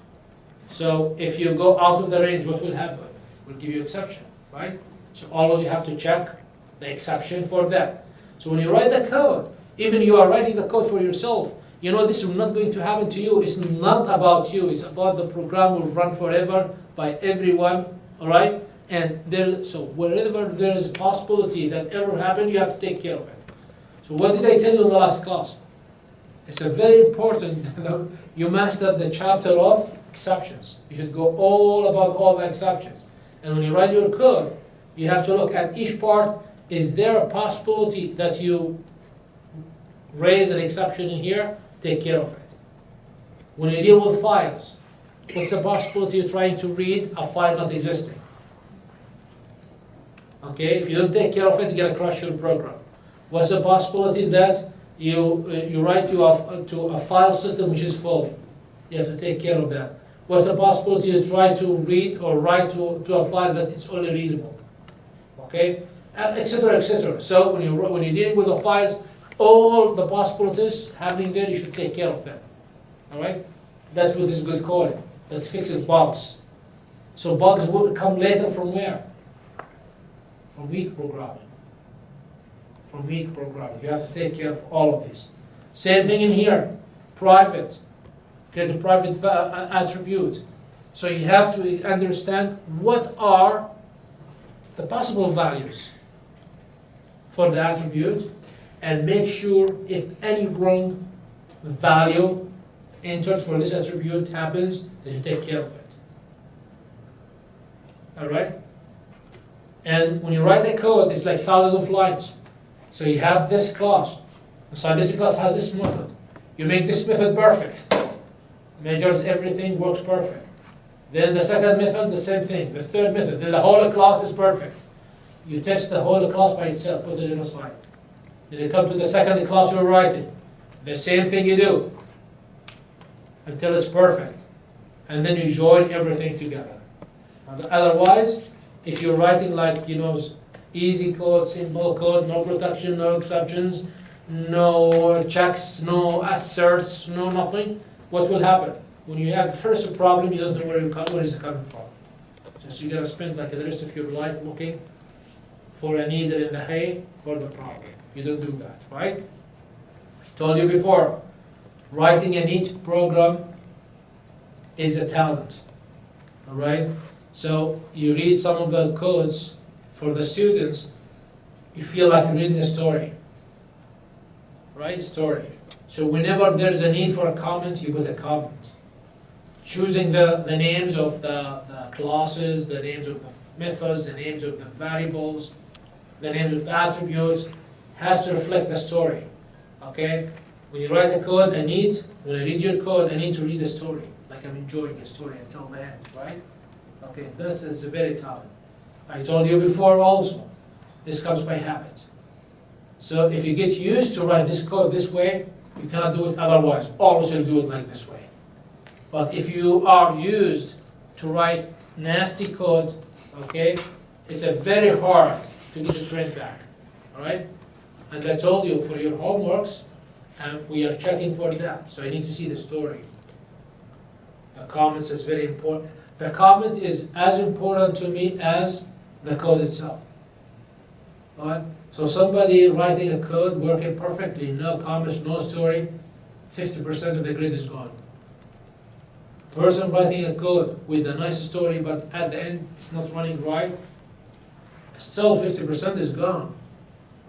So if you go out of the range, what will happen? It will give you exception, right? So always you have to check the exception for that. So when you write the code, even you are writing the code for yourself, you know this is not going to happen to you. It's not about you. It's about the program will run forever by everyone, all right? And so wherever there is a possibility that error happen, you have to take care of it. So what did I tell you in the last class? It's a very important, you master the chapter of exceptions. You should go all about all the exceptions. And when you write your code, you have to look at each part. Is there a possibility that you raise an exception in here? Take care of it. When you deal with files, what's the possibility of trying to read a file not existing? Okay, if you don't take care of it, you're going to crash your program. What's the possibility that you write to a file system which is full? You have to take care of that. What's the possibility to try to read or write to a file that it's only readable? Okay, etc., etc. So when you're dealing with the files, all the possibilities happening there, you should take care of them. All right, that's what is good coding. That's fixing bugs. So bugs will come later from where? From weak programming. From weak programming. You have to take care of all of these. Same thing in here. Private. Create a private attribute. So you have to understand what are the possible values for the attribute and make sure if any wrong value entered for this attribute happens, then you take care of it. All right? And when you write a code, it's like thousands of lines. So you have this class. So this class has this method. You make this method perfect. Measures everything, works perfect. Then the second method, the same thing. The third method, then the whole class is perfect. You test the whole class by itself, put it in a side. Then you come to the second class you're writing. The same thing you do until it's perfect. And then you join everything together. And otherwise, if you're writing like, easy code, simple code, no protection, no exceptions, no checks, no asserts, no nothing, what will happen? When you have the first problem, you don't know where is it coming from. Just you're going to spend like the rest of your life looking for a needle in the hay for the problem. You don't do that, right? Told you before, writing a neat program is a talent, all right? So you read some of the codes for the students, you feel like you're reading a story, right? Story. So whenever there's a need for a comment, you put a comment. Choosing the names of the classes, the names of the methods, the names of the variables, the names of the attributes, has to reflect the story, okay? When you write a code, when I read your code, I need to read the story, like I'm enjoying the story until the end, right? Okay, this is very tough. I told you before also, this comes by habit. So if you get used to write this code this way, you cannot do it otherwise. Always you'll do it like this way. But if you are used to write nasty code, okay, it's a very hard to get the train back, all right? And I told you for your homeworks, and we are checking for that. So I need to see the story. The comments is very important. The comment is as important to me as the code itself. All right? So somebody writing a code, working perfectly, no comments, no story, 50% of the grade is gone. Person writing a code with a nice story, but at the end it's not running right, still 50% is gone.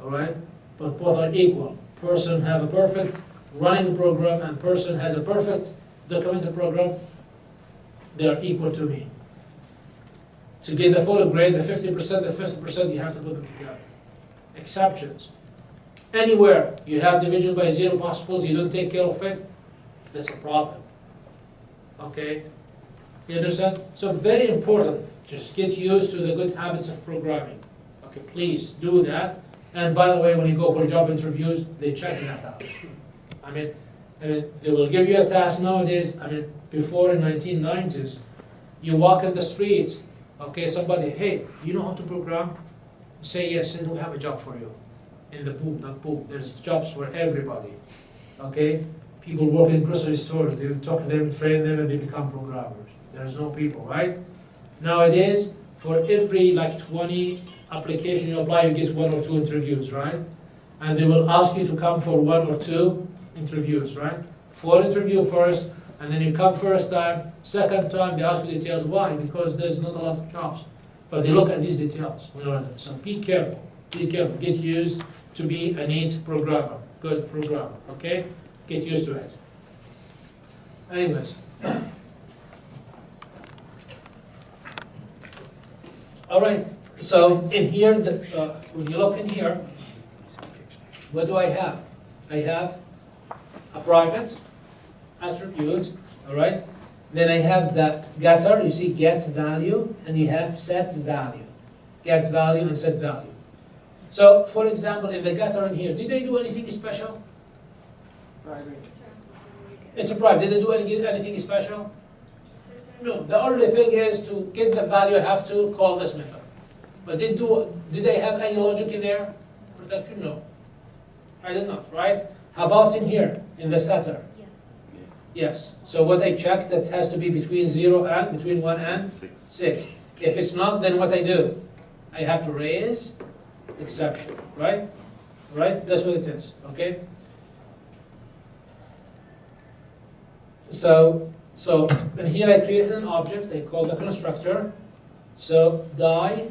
All right? But both are equal. Person have a perfect running program and person has a perfect documented program. They are equal to me. To get the full grade, the 50%, the 50%, you have to put them together. Exceptions. Anywhere you have division by zero possibles, you don't take care of it, that's a problem. Okay? You understand? So very important, just get used to the good habits of programming. Okay, please do that. And by the way, when you go for job interviews, they check that out. I mean, they will give you a task nowadays. I mean, before in 1990s, you walk in the street, okay, somebody, hey, you know how to program? You say yes, and we have a job for you. In the boom, not boom, there's jobs for everybody, okay? People work in grocery stores, they talk to them, train them, and they become programmers. There's no people, right? Nowadays, for every like 20 application you apply, you get 1 or 2 interviews, right? And they will ask you to come for 1 or 2 interviews, right? 4 interview first, and then you come first time, second time they ask you details. Why? Because there's not a lot of jobs. But they look at these details. So be careful, get used to be a neat programmer, good programmer, okay? Get used to it. Anyways. All right, so in here, when you look in here, what do I have? I have a private attribute, all right? Then I have the getter, you see get value, and you have set value. Get value and set value. So, for example, in the getter in here, did they do anything special? Private. It's a private, did they do anything special? No, the only thing is to get the value, I have to call this method. But did they have any logic in there? Protection? No. I did not, right? How about in here, in the setter? Yeah. Yes. So what I check, that has to be between 0 and, between 1 and 6. If it's not, then what I do? I have to raise exception, right? Right? That's what it is, okay? So and here I created an object, I call the constructor. So die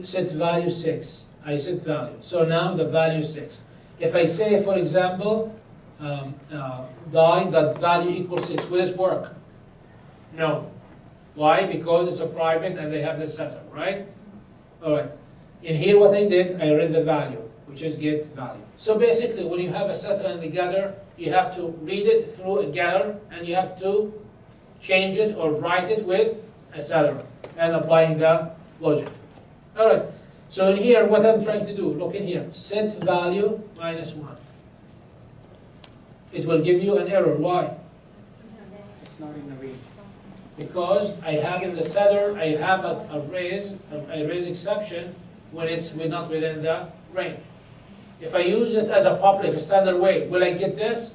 set value 6. I set value. So now the value is 6. If I say, for example, die that value equals 6, will it work? No. Why? Because it's a private and they have the setter, right? All right. In here what I did, I read the value, which is get value. So basically, when you have a setter and the getter, you have to read it through a getter, and you have to change it or write it with a setter, and applying the logic. All right. So in here, what I'm trying to do, look in here, set value minus 1. It will give you an error. Why? It's not in the range. Because I have in the setter, I have a raise exception when it's not within the range. If I use it as a public, a standard way, will I get this?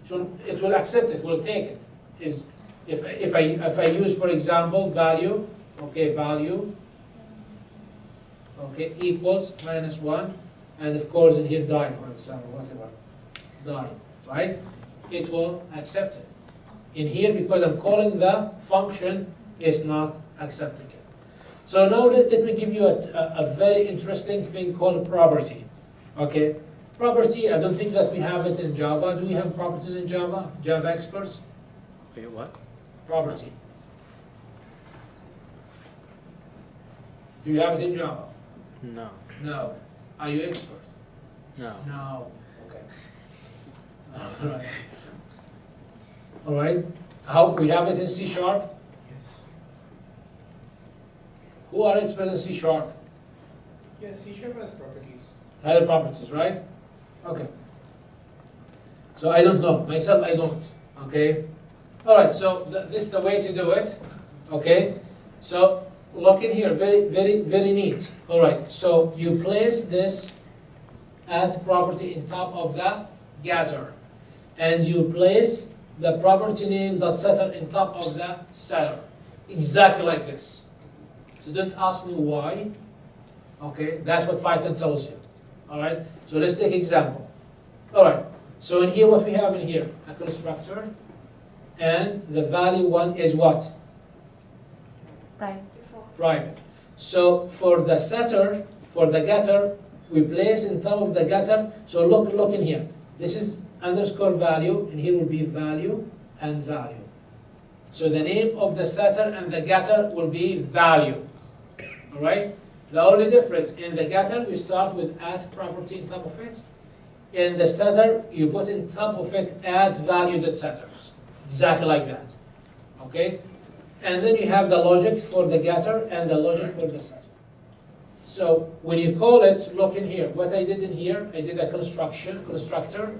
It will accept it, will take it. If I use, for example, value, okay, value, okay, equals minus 1, and of course in here die, for example, whatever, die, right? It will accept it. In here, because I'm calling the function, it's not accepting it. So now let me give you a very interesting thing called a property. Okay, property, I don't think that we have it in Java. Do we have properties in Java? Java experts? Wait, what? Property. Do you have it in Java? No. No. Are you expert? No. No. Okay. All right. All right. How we have it in C#? Who are experts in C sharp? Yeah, C# has properties. Higher properties, right? Okay. So I don't know. Myself, I don't. Okay? Alright, so this is the way to do it. Okay? So look in here. Very, very, very neat. Alright, so you place this add property in top of the getter. And you place the property name .setter in top of the setter. Exactly like this. So don't ask me why. Okay, that's what Python tells you. Alright, so let's take example. Alright, so in here what we have in here? A constructor. And the value 1 is what? Private. Private. So for the setter, for the getter, we place in top of the getter. So look in here. This is underscore value, and here will be value and value. So the name of the setter and the getter will be value. All right. The only difference in the getter, we start with add property in top of it. In the setter, you put in top of it add value.setters. Exactly like that. Okay. And then you have the logic for the getter and the logic for the setter. So when you call it, look in here. What I did in here, I did a constructor,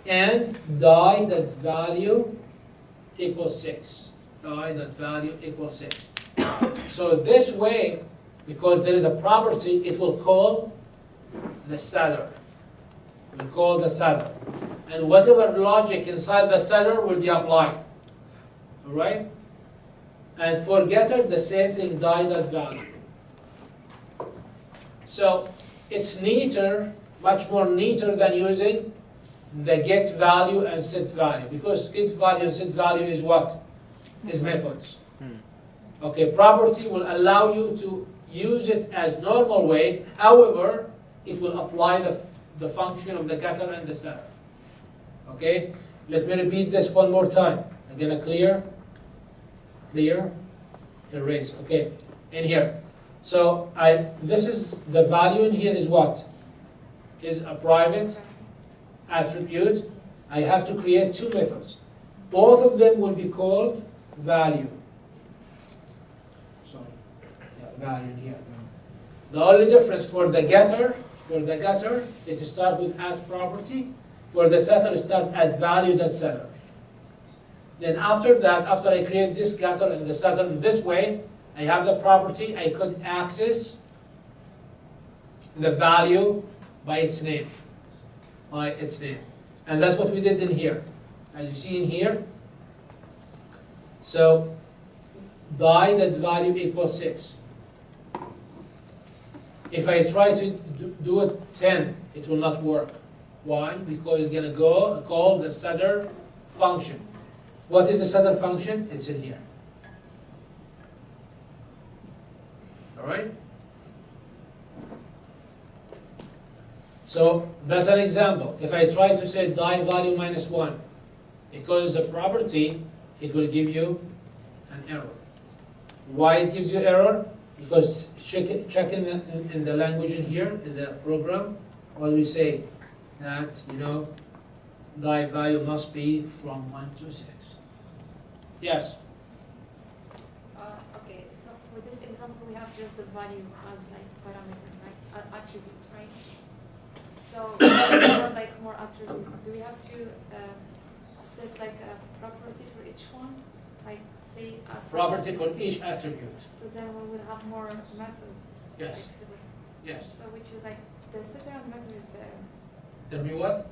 and die.value equals 6. Die.value equals 6. So this way, because there is a property, it will call the setter. We call the setter. And whatever logic inside the setter will be applied. All right? And for getter, the same thing, die.value. So it's neater, much more neater than using the get value and set value. Because get value and set value is what? Is methods. Okay, property will allow you to use it as normal way. However, it will apply the function of the getter and the setter. Okay, let me repeat this one more time. Again, clear, erase. Okay, in here. So this is the value in here is what? Is a private attribute. I have to create two methods. Both of them will be called value. Sorry, value in here. The only difference for the getter, it start with add property. For the setter, start add value.setter. Then after that, after I create this getter and the setter in this way, I have the property, I could access the value by its name. And that's what we did in here. As you see in here, so die.value equals 6. If I try to do it 10, it will not work. Why? Because it's going to go call the setter function. What is the setter function? It's in here. All right? So that's an example. If I try to say die value minus 1, because the property, it will give you an error. Why it gives you error? Because check in the language in here, in the program, what we say that, die value must be from 1 to 6. Yes? Okay, so for this example, we have just the value as like parameter, right? Attribute, right? So we have like more attribute. Do we have to set like a property for each one? Like say a Property for each attribute. So then we will have more methods. Yes. Like setter. Yes. So which is like the setter and method is better. Tell me what?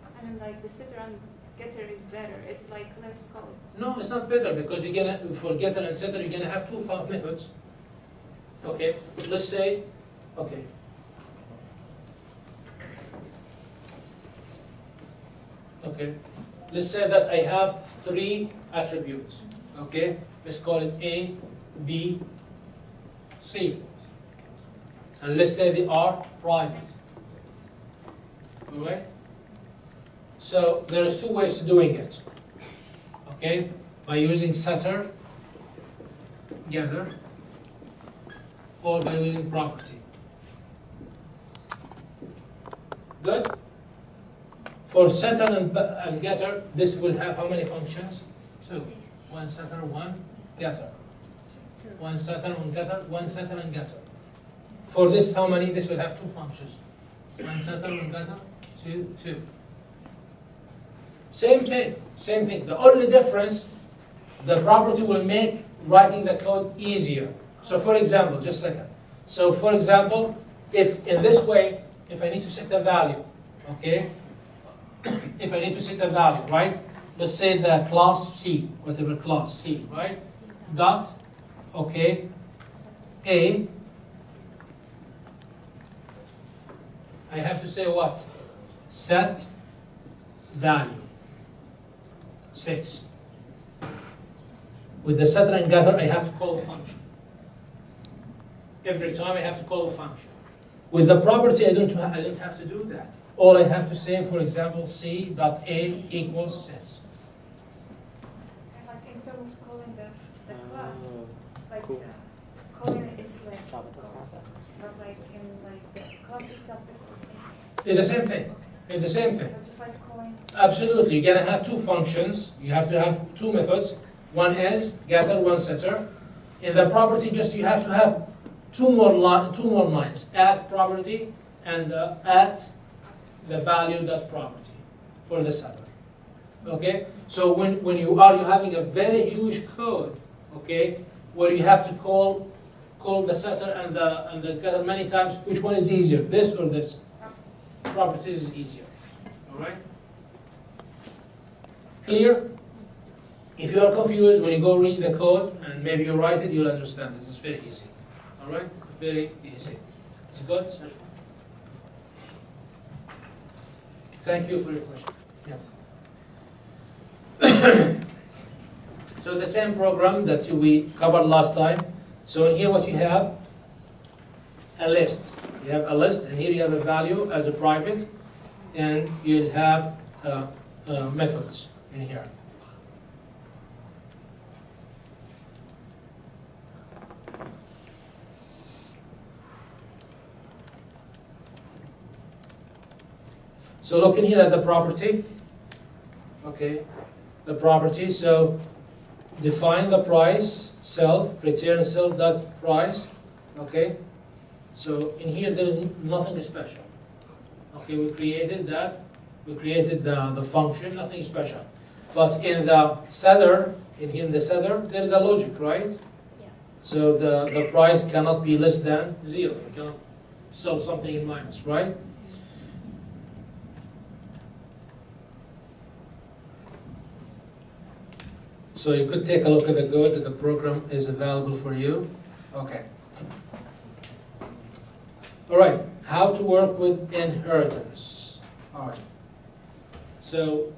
I mean like the setter and getter is better. It's like less code. No, it's not better because you're gonna for getter and setter you're gonna have two methods. Okay, let's say, okay. Okay, let's say that I have 3 attributes. Okay, let's call it A, B, C. And let's say they are private. Alright? So there's 2 ways of doing it. Okay, by using setter, getter, or by using property. Good? For setter and getter, this will have how many functions? 2. 1 setter, 1 getter. one setter, one getter, one setter and getter. For this, how many? This will have two functions. One setter, one getter, two. Same thing, same thing. The only difference, the property will make writing the code easier. So for example, just a second. So for example, if in this way, if I need to set a value, okay? If I need to set a value, right? Let's say the class C, whatever class C, right? Dot, okay, A. I have to say what? Set value. 6. With the setter and getter, I have to call the function. Every time I have to call the function. With the property, I don't have to do that. All I have to say, for example, C dot A equals 6. And like in terms of calling the class, like calling is less, but like in like the class itself, it's the same. It's the same thing. It's the same thing. But just like calling. Absolutely. You're gonna have two functions. You have to have two methods. One is getter, one setter. In the property, just you have to have two more lines. At property and at the value dot property for the setter. Okay. So when you are having a very huge code, okay, where you have to call the setter and the getter many times, which one is easier, this or this? Properties is easier. All right. Clear? If you are confused, when you go read the code and maybe you write it, you'll understand it. It's very easy. All right? Very easy. It's good? Thank you for your question. Yes. So the same program that we covered last time. So in here what you have? A list. You have a list, and here you have a value as a private, and you'll have methods in here. So looking here at the property, okay, the property, so define the price, self, return self dot price, okay. So in here there's nothing special. Okay, we created that, we created the function, nothing special. But in the setter, in the setter, there is a logic, right? Yeah. So the price cannot be less than 0. You cannot sell something in minus, right? So you could take a look at the code that the program is available for you. Okay. All right, how to work with inheritance. All right. So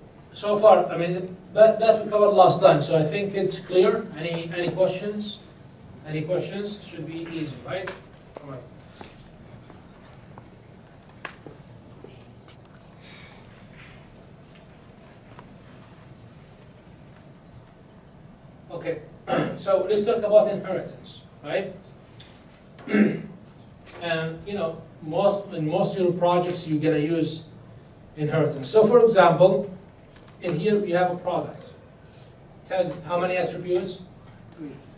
far, I mean, that we covered last time, so I think it's clear. Any questions? Any questions? Should be easy, right? All right. Okay, so let's talk about inheritance, right? And in most of your projects you're gonna use inheritance. So for example, in here we have a product. It has how many attributes?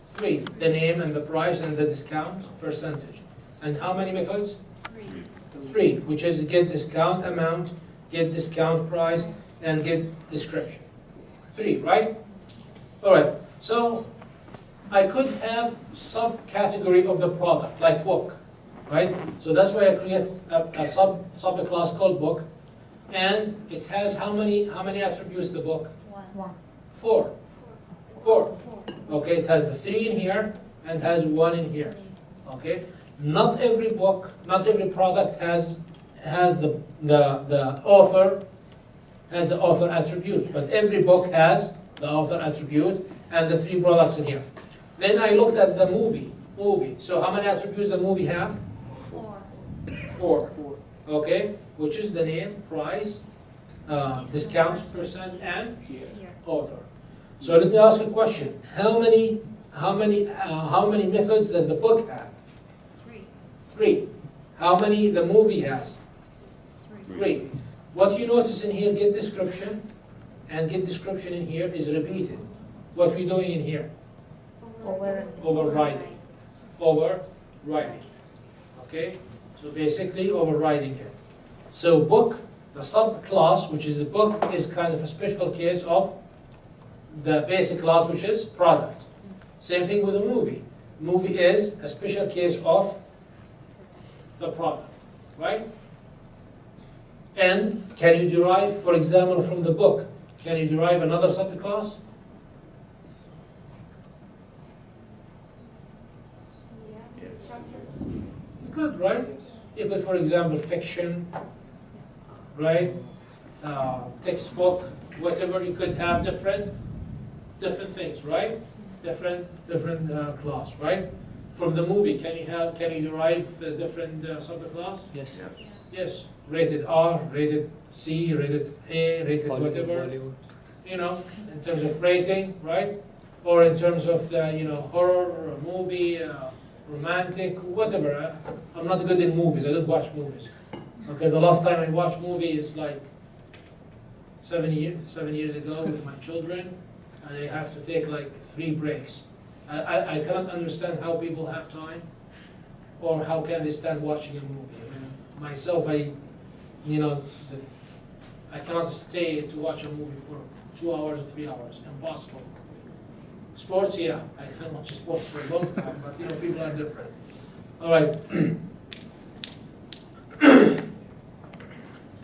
3. The name and the price and the discount percentage. And how many methods? 3, which is get discount amount, get discount price, and get description. 3, right? All right. So I could have subcategory of the product, like book, right? So that's why I create a subclass called book, and it has how many attributes the book? 1. 4. Okay, it has the 3 in here and has 1 in here. Okay, not every book, not every product has the author attribute, but every book has the author attribute and the 3 products in here. Then I looked at the movie. So how many attributes the movie have? 4. Okay, which is the name, price, discount percent, and author. So let me ask a question. How many methods does the book have? 3. How many the movie has? 3. What you notice in here, get description, and get description in here is repeated. What we doing in here? Overriding. Overriding. Okay? So basically overriding it. So book, the subclass, which is the book, is kind of a special case of the basic class, which is product. Same thing with a movie. Movie is a special case of the product, right? And can you derive, for example, from the book, can you derive another subclass? Yeah. Yes. Chapters. You could, right? You could, for example, fiction, right? Textbook, whatever. You could have different things, right? Different class, right? From the movie, can you derive different subclass? Yes. Yes. Rated R, rated C, rated A, rated whatever. Bollywood. You know, in terms of rating, right? Or in terms of the horror or movie, romantic, whatever. I'm not good in movies. I don't watch movies. Okay, the last time I watched movie is like 7 years ago with my children, and I have to take like 3 breaks. I cannot understand how people have time, or how can they stand watching a movie. I mean, myself, I cannot stay to watch a movie for 2 hours or 3 hours. Impossible. Sports, yeah, I can watch sports for a long time, but people are different. All right.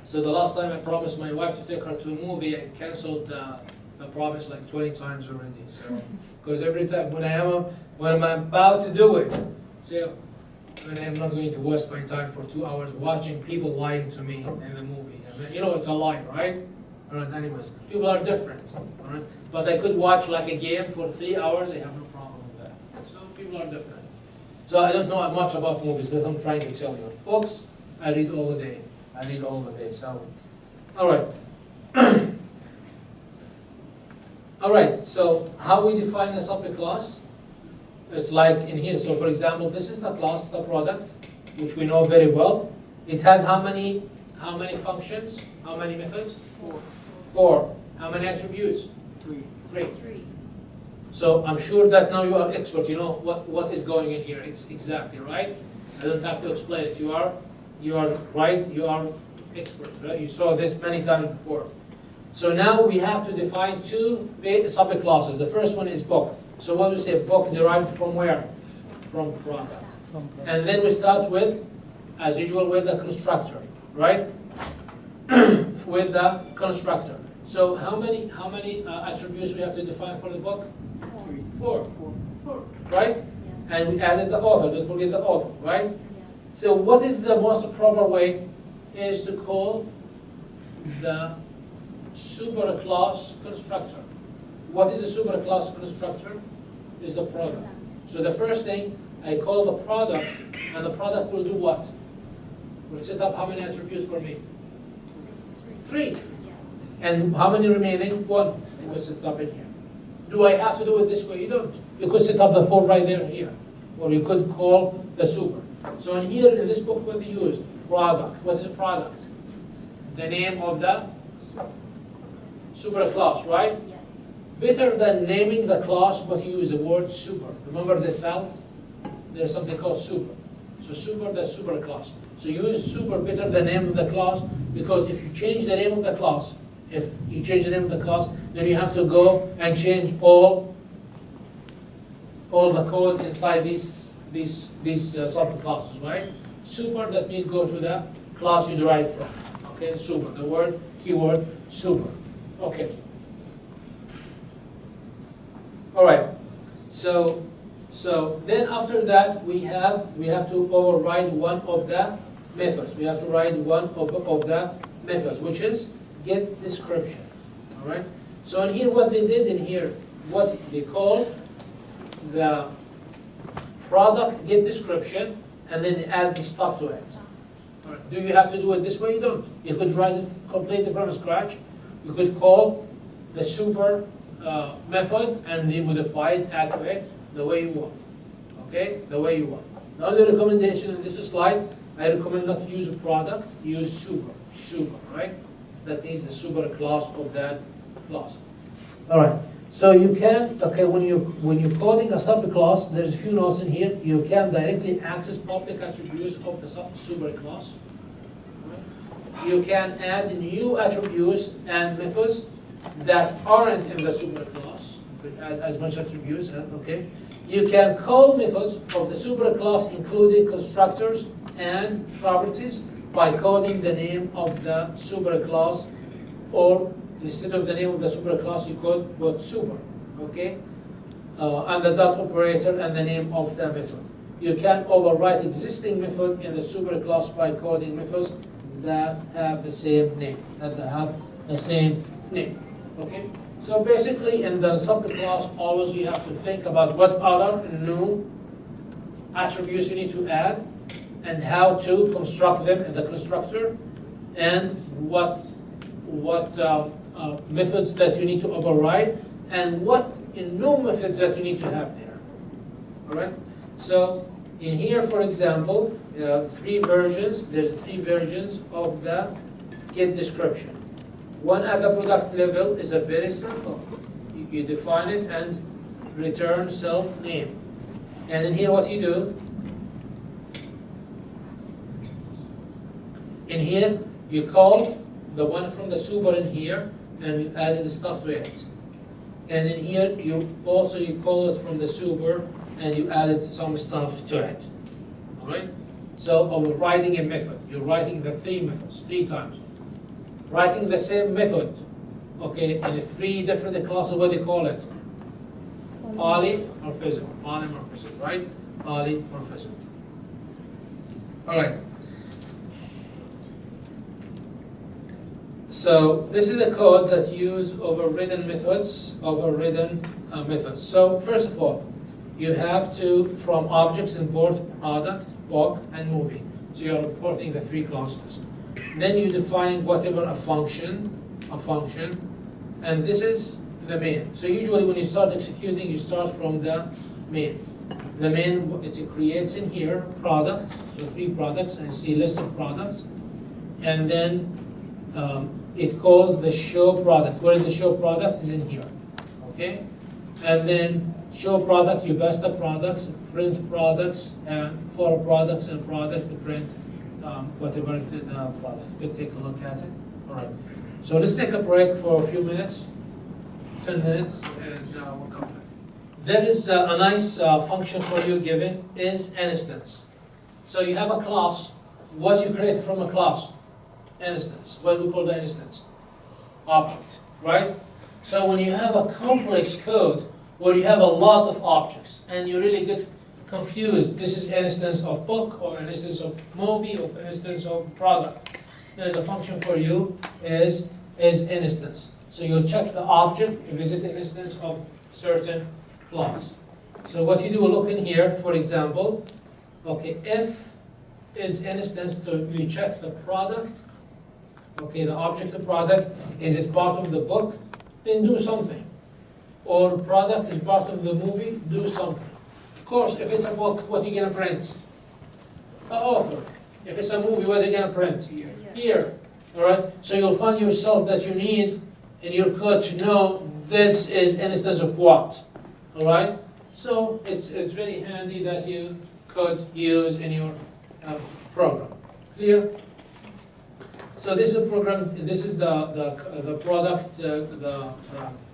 So the last time I promised my wife to take her to a movie, I canceled the promise like 20 times already. So, because every time when I'm about to do it, so I'm not going to waste my time for 2 hours watching people lying to me in the movie. I mean, it's a lie, right? All right. Anyways, people are different. All right. But I could watch like a game for 3 hours. I have no problem with that. So people are different. So I don't know much about movies. That I'm trying to tell you. Books, I read all the day. So, all right. All right. So how we define a subclass? It's like in here. So for example, this is the class, the product, which we know very well. It has how many functions? How many methods? 4. How many attributes? 3. 3. So I'm sure that now you are expert. You know what is going in here. It's exactly right. I don't have to explain it. You are right. You are expert. Right? You saw this many times before. So now we have to define 2 subclasses. The first one is book. So what we say, book derived from where? From product. And then we start with, as usual, with the constructor, right? With the constructor. So how many attributes we have to define for the book? 4, right? Yeah. And we added the author. Don't forget the author, right? Yeah. So what is the most proper way? Is to call the superclass constructor. What is the superclass constructor? Is the product. So the first thing, I call the product, and the product will do what? Will set up how many attributes for me? 3. Yeah. And how many remaining? 1. You could set up in here. Do I have to do it this way? You don't. You could set up the 4 right there and here. Or you could call the super. So in here, in this book, what we used? Product. What is a product? The name of the superclass, right? Yeah. Better than naming the class, what you use the word super. Remember the self? There's something called super. So super, that's superclass. So use super better than name of the class, because if you change the name of the class, then you have to go and change all the code inside these subclasses, right? Super, that means go to the class you derive from. Okay, super. The word, keyword, super. Okay. All right. So then after that we have to override one of the methods. We have to write one of the methods, which is get description. All right. So in here, what they did in here, what they call the product get description, and then add the stuff to it. All right. Do you have to do it this way? You don't. You could write it completely from scratch. You could call the super method and then modify it, add to it the way you want. Okay, the way you want. The only recommendation in this slide, I recommend not to use a product. Use super. Super, right? That means the super class of that class. All right. So you can, okay, when you're coding a subclass, there's a few notes in here. You can directly access public attributes of the superclass. You can add new attributes and methods that aren't in the superclass. You could add as much attributes, okay? You can call methods of the superclass, including constructors and properties, by coding the name of the superclass, or instead of the name of the superclass, you code both super, okay? And the dot operator and the name of the method. You can overwrite existing method in the superclass by coding methods that have the same name, okay? So basically, in the subclass, always you have to think about what other new attributes you need to add, and how to construct them in the constructor, and what methods that you need to override, and what new methods that you need to have there. All right. So in here, for example, three versions. There's three versions of the get description. One at the product level is a very simple. You define it and return self name. And then here what you do, in here you call the one from the super in here and you added the stuff to it. And then here you call it from the super and you added some stuff to it. Alright? So overriding a method, you're writing the three methods 3 times. Writing the same method, okay, in 3 different classes, what do you call it? Polymorphism, right? Polymorphism. Alright. So this is a code that uses overridden methods. So first of all, you have to, from objects, import product, book, and movie. So you're importing the 3 classes. Then you define whatever a function, and this is the main. So usually when you start executing, you start from the main. The main, it creates in here products, so 3 products, and see list of products, and then it calls the show product. Where is the show product? Is in here, okay? And then show product, you pass the products, print products, and for products and product, you print whatever the product. You take a look at it. All right. So let's take a break for a few minutes, 10 minutes, and we'll come back. There is a nice function for you given is instance. So you have a class. What you create from a class? Instance. What do we call the instance? Object, right? So when you have a complex code where you have a lot of objects and you really get confused, this is instance of book or an instance of movie or an instance of product. There's a function for you is instance. So you'll check the object, you visit the instance of certain class. So what you do, look in here, for example, okay, if is instance, so you check the product, okay, the object of product, is it part of the book? Then do something. Or product is part of the movie, do something. Of course, if it's a book, what are you going to print? The author. If it's a movie, what are you going to print? Here. All right? So you'll find yourself that you need in your code to know this is instance of what. All right? So it's very handy that you could use in your program. Clear? So this is the program. This is the product.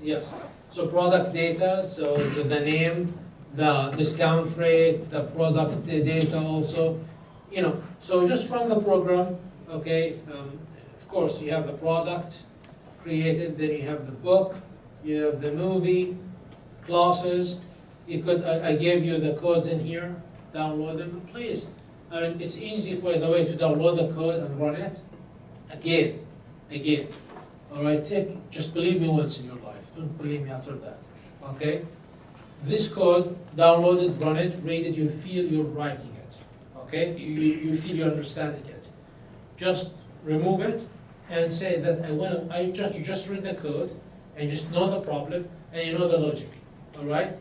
Yes. So product data. So the name, the discount rate, the product data also. You know. So just run the program. Okay. Of course, you have the product created. Then you have the book. You have the movie, classes. You could. I gave you the codes in here. Download them, please. I mean, it's easy, by the way, to download the code and run it. Again. All right, just believe me once in your life. Don't believe me after that. Okay? This code, download it, run it, read it, you feel you're writing it. Okay? You feel you're understanding it. Just remove it and say that you just read the code and just know the problem and you know the logic. All right?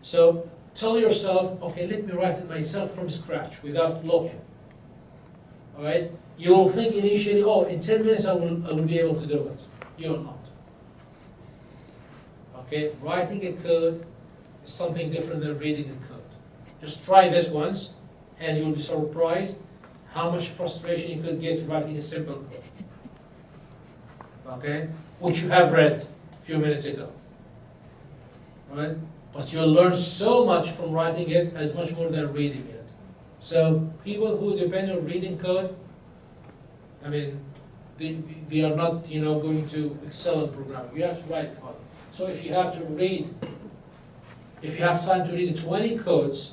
So tell yourself, okay, let me write it myself from scratch without looking. All right? You will think initially, oh, in 10 minutes I will be able to do it. You will not. Okay, writing a code is something different than reading a code. Just try this once, and you'll be surprised how much frustration you could get writing a simple code. Okay, which you have read a few minutes ago. Right? But you'll learn so much from writing it as much more than reading it. So people who depend on reading code, I mean, they are not, going to excel in programming. You have to write code. So if you have time to read 20 codes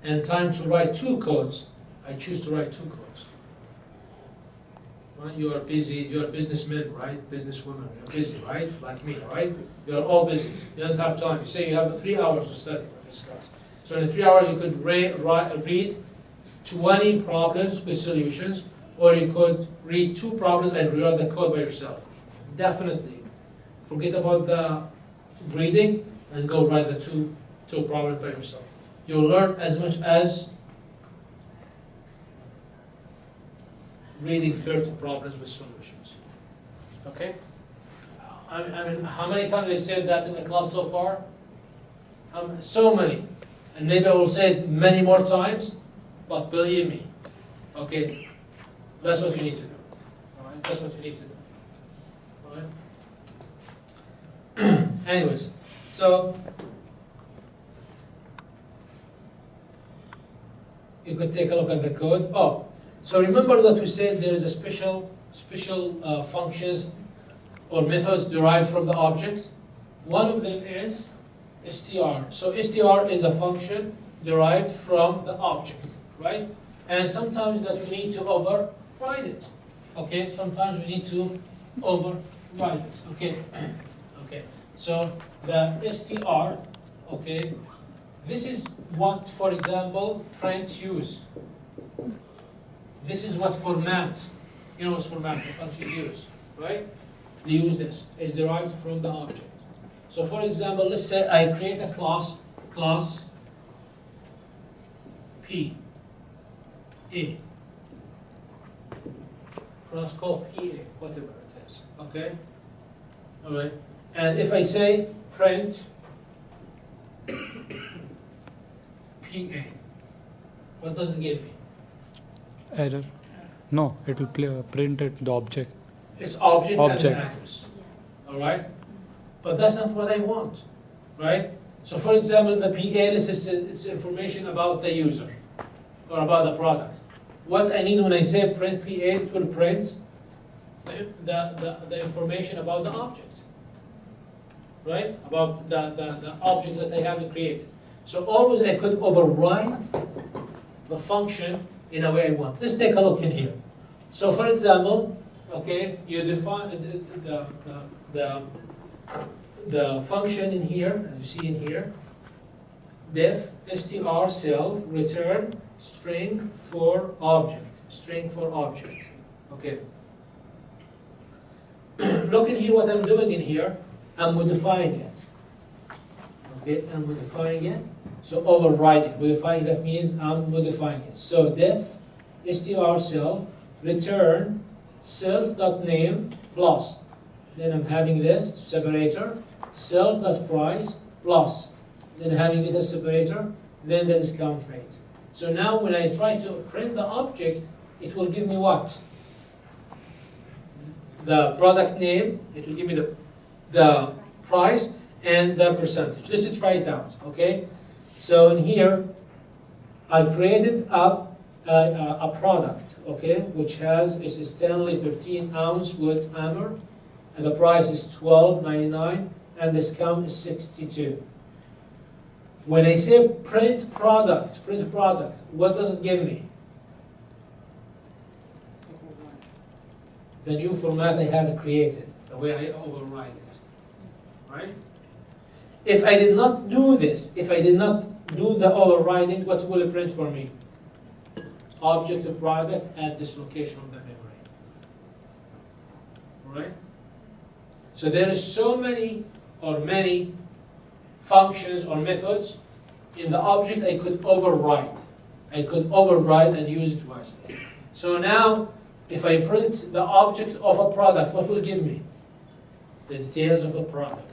and time to write 2 codes, I choose to write 2 codes. Well, you are busy, you are businessmen, right? Businesswomen, you're busy, right? Like me, right? You are all busy. You don't have time. You say you have 3 hours to study for this class. So in 3 hours you could read 20 problems with solutions, or you could read 2 problems and rewrite the code by yourself. Definitely. Forget about the reading and go write the two problems by yourself. You'll learn as much as reading 30 problems with solutions. Okay? I mean, how many times I said that in the class so far? So many. And maybe I will say it many more times, but believe me, okay, that's what you need to do. All right? That's what you need to do. All right? Anyways, so you could take a look at the code. Oh, so remember that we said there is a special functions or methods derived from the object. One of them is str. So str is a function derived from the object, right? And sometimes that we need to override it. Okay, sometimes we need to override it. Okay, okay. So the str, okay, this is what, for example, print use. This is what format, what's format, the function use, right? They use this. It's derived from the object. So for example, let's say I create a class P, A. Class called PA, whatever it is, okay? All right, and if I say print PA, what does it give me? Error. No, it will print it, the object. It's object. And Object. address, all right? But that's not what I want, right? So for example, the PA list is information about the user or about the product. What I need when I say print PA, it will print the information about the object, right? About the object that I have created. So always I could override the function in a way I want. Let's take a look in here. So for example, okay, you define the function in here, as you see in here, def str self return string for object. String for object. Okay. Look in here what I'm doing in here. I'm modifying it. Okay, I'm modifying it. So overriding. Modifying, that means I'm modifying it. So def str self return self.name plus. Then I'm having this separator, self.price plus. Then having this as separator, then the discount rate. So now when I try to print the object, it will give me what? The product name, it will give me the price and the percentage. Let's try it out, okay? So in here, I created a product, okay, which has a Stanley 13-ounce wood hammer, and the price is $12.99, and the discount is $62. When I say print product, what does it give me? The new format I have created, the way I override it, right? If I did not do this, if I did not do the overriding, what will it print for me? Object of product at this location of the memory. All right? So there is so many functions or methods in the object I could override. I could override and use it wisely. So now, if I print the object of a product, what will it give me? The details of the product.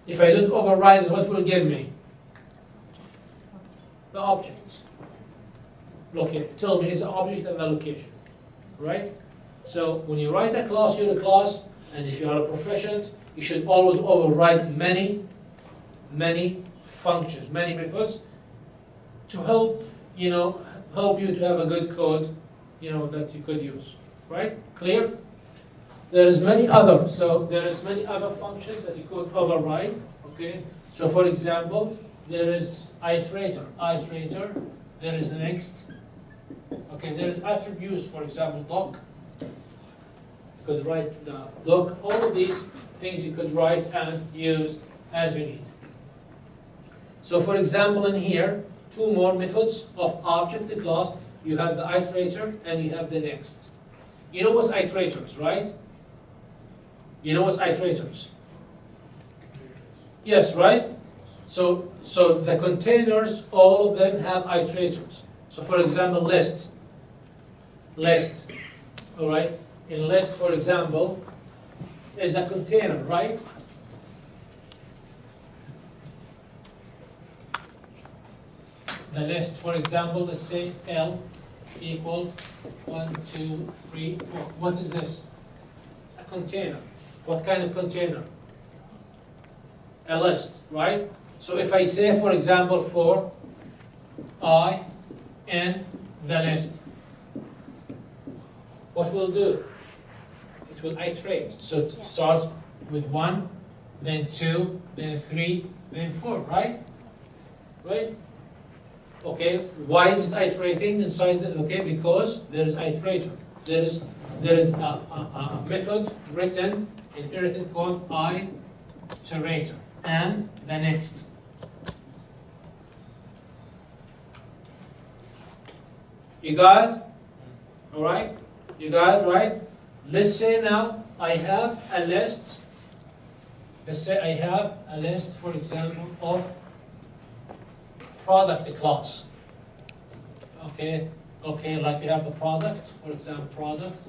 If I don't override it, what will give me? The object. Okay, tell me, is the object and the location, right? So when you write a class, you're a class, and if you are a proficient, you should always override many functions, many methods, to help you to have a good code, that you could use, right? Clear? There is many other functions that you could override. Okay. So for example, there is iterator. There is next. Okay. There is attributes. For example, doc. You could write the doc. All of these things you could write and use as you need. So for example, in here, two more methods of object class. You have the iterator and you have the next. You know what's iterators, right? You know what's iterators? Yes, right? So the containers, all of them have iterators. So for example, list. All right? In list, for example, is a container, right? The list, for example, let's say L equals 1, 2, 3, 4. What is this? A container. What kind of container? A list, right? So if I say, for example, for I in the list, what will do? It will iterate. So it starts with 1, then 2, then 3, then 4, right? Right? Okay, why is it iterating inside okay, because there is iterator. There is a method written, inherited called iterator, and the next. You got it? All right? You got it, right? Let's say now I have a list. Let's say I have a list, for example, of product class. Okay, like you have the product, for example, product.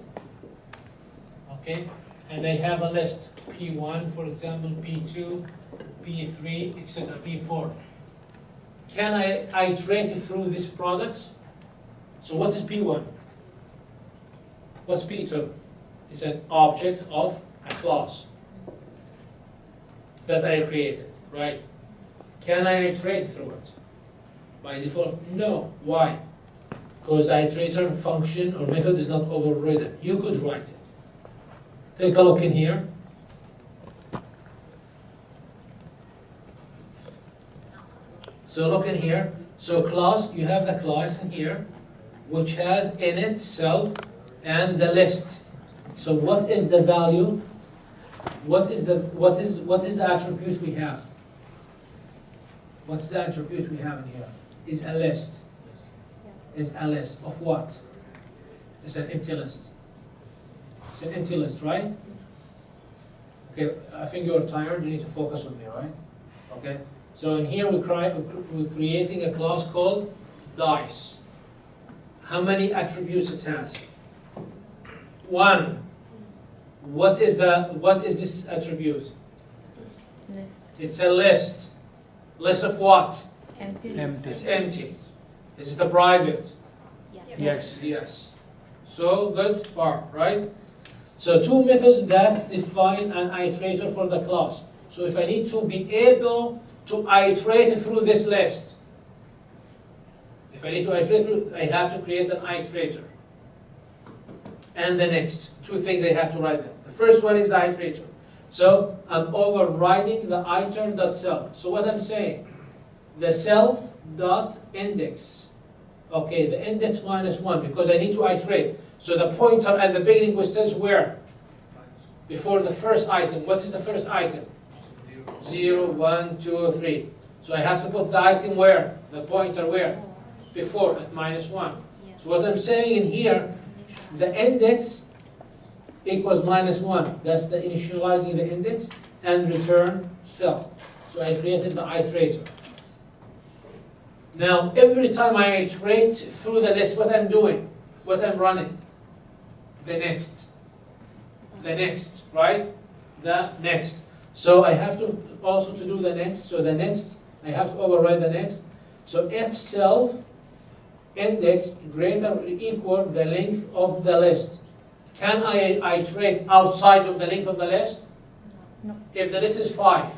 Okay, and they have a list, P1, for example, P2, P3, etc., P4. Can I iterate through these products? So what is P1? What's P2? It's an object of a class that I created, right? Can I iterate through it? By default, no. Why? Because the iterator function or method is not overridden. You could write it. Take a look in here. So look in here. So class, you have the class in here, which has in itself and the list. So what is the value? What is the attribute we have? What is the attribute we have in here? Is a list. Is a list of what? It's an empty list. It's an empty list, right? Okay, I think you're tired. You need to focus on me, right? Okay. So in here we're creating a class called dice. How many attributes it has? 1. What is this attribute? List. It's a list. List of what? Empty. It's empty. Is it a private? Yes. Yes. So good, far, right? So two methods that define an iterator for the class. So if I need to be able to iterate through this list, if I need to iterate through, I have to create an iterator. And the next, two things I have to write them. The first one is the iterator. So I'm overriding the iter.self. So what I'm saying, the self.index. Okay, the index -1 because I need to iterate. So the pointer at the beginning was says where? Before the first item. What is the first item? 0, 1, 2, 3. So I have to put the item where? The pointer where? Before, at -1. So what I'm saying in here, the index equals -1. That's the initializing the index and return self. So I created the iterator. Now, every time I iterate through the list, what I'm doing, what I'm running, the next, right? The next. So I have to also to do the next. So the next, I have to override the next. So if self index greater or equal the length of the list, can I iterate outside of the length of the list? No. If the list is 5,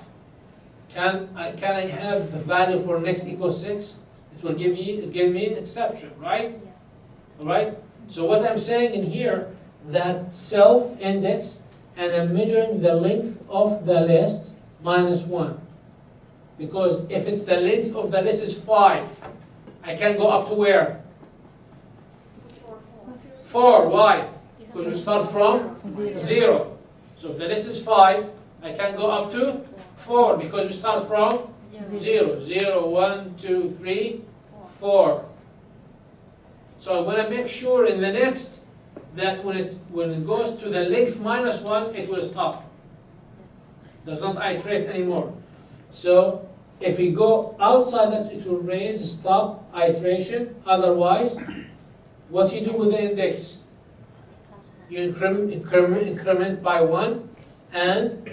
can I have the value for next equals 6? It will give me an exception, right? Yeah. All right. So what I'm saying in here, that self index, and I'm measuring the length of the list minus 1. Because if it's the length of the list is 5, I can go up to where? 4. Why? Because we start from 0. So if the list is 5, I can go up to 4 because we start from 0. 0, 1, 2, 3, 4. So I want to make sure in the next that when it goes to the length minus 1, it will stop. Does not iterate anymore. So if we go outside that, it will raise, stop iteration. Otherwise, what you do with the index? You increment by 1, and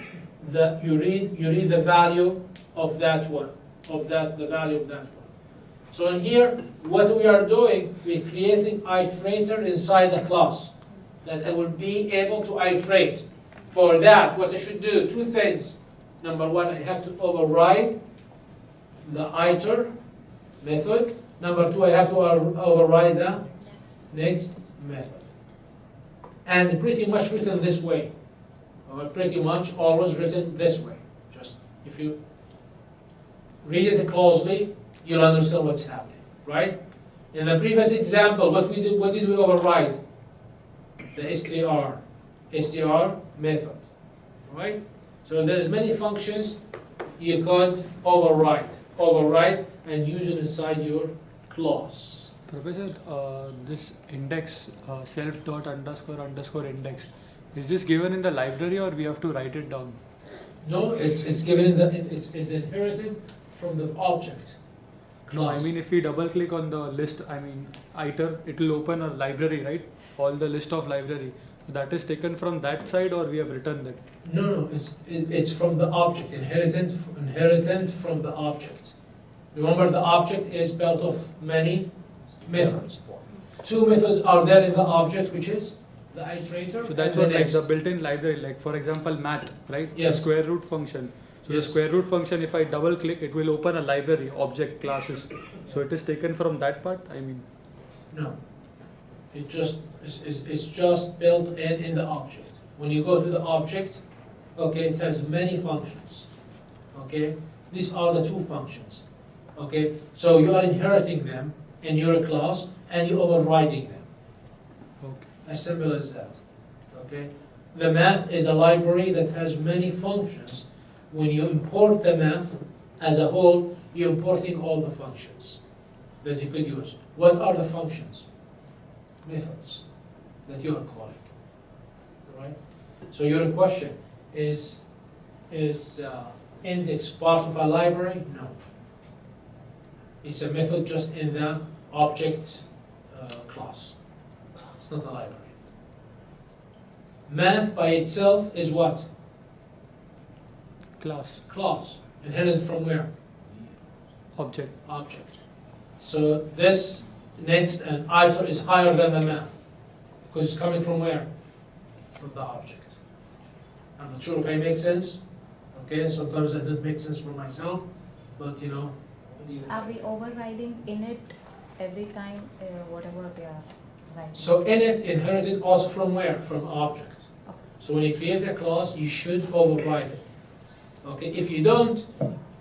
you read the value of that one, the value of that one. So in here, what we are doing, we're creating iterator inside the class that I will be able to iterate. For that, what I should do, 2 things. Number 1, I have to override the iter method. Number 2, I have to override the next method. And pretty much written this way. Or pretty much always written this way. Just if you read it closely, you'll understand what's happening, right? In the previous example, what did we override? The str method, right? So there's many functions you could override and use it inside your class. Professor, this index self dot underscore underscore index, is this given in the library or we have to write it down? No, it's given in it's inherited from the object class. No, I mean if we double click on the list, iter, it will open a library, right? All the list of library. That is taken from that side or we have written that? No, it's from the object, inherited from the object. Remember, the object is built of many methods. 2 methods are there in the object, which is the iterator. So that's and what, the like next. the built-in library, like for example math, right? Yes. The square root function. So Yes. the square root function, if I double click, it will open a library, object classes. So it is taken from that part, No, it's just built in the object. When you go to the object, okay, it has many functions. Okay, these are the 2 functions. Okay, so you are inheriting them in your class and you're overriding them. Okay. As simple as that. Okay, the math is a library that has many functions. When you import the math as a whole, you're importing all the functions that you could use. What are the functions? Methods that you are calling. All right? So your question is index part of a library? No. It's a method just in the object class. It's not a library. Math by itself is what? Class, Class. Inherited from where? object. Object. So this next and iter is higher than the math because it's coming from where? From the object. I'm not sure if I make sense. Okay, sometimes I don't make sense for myself, but you know. Are we overriding init every time, whatever we are writing? So init inherited also from where? From object. So when you create a class, you should override it. Okay, if you don't,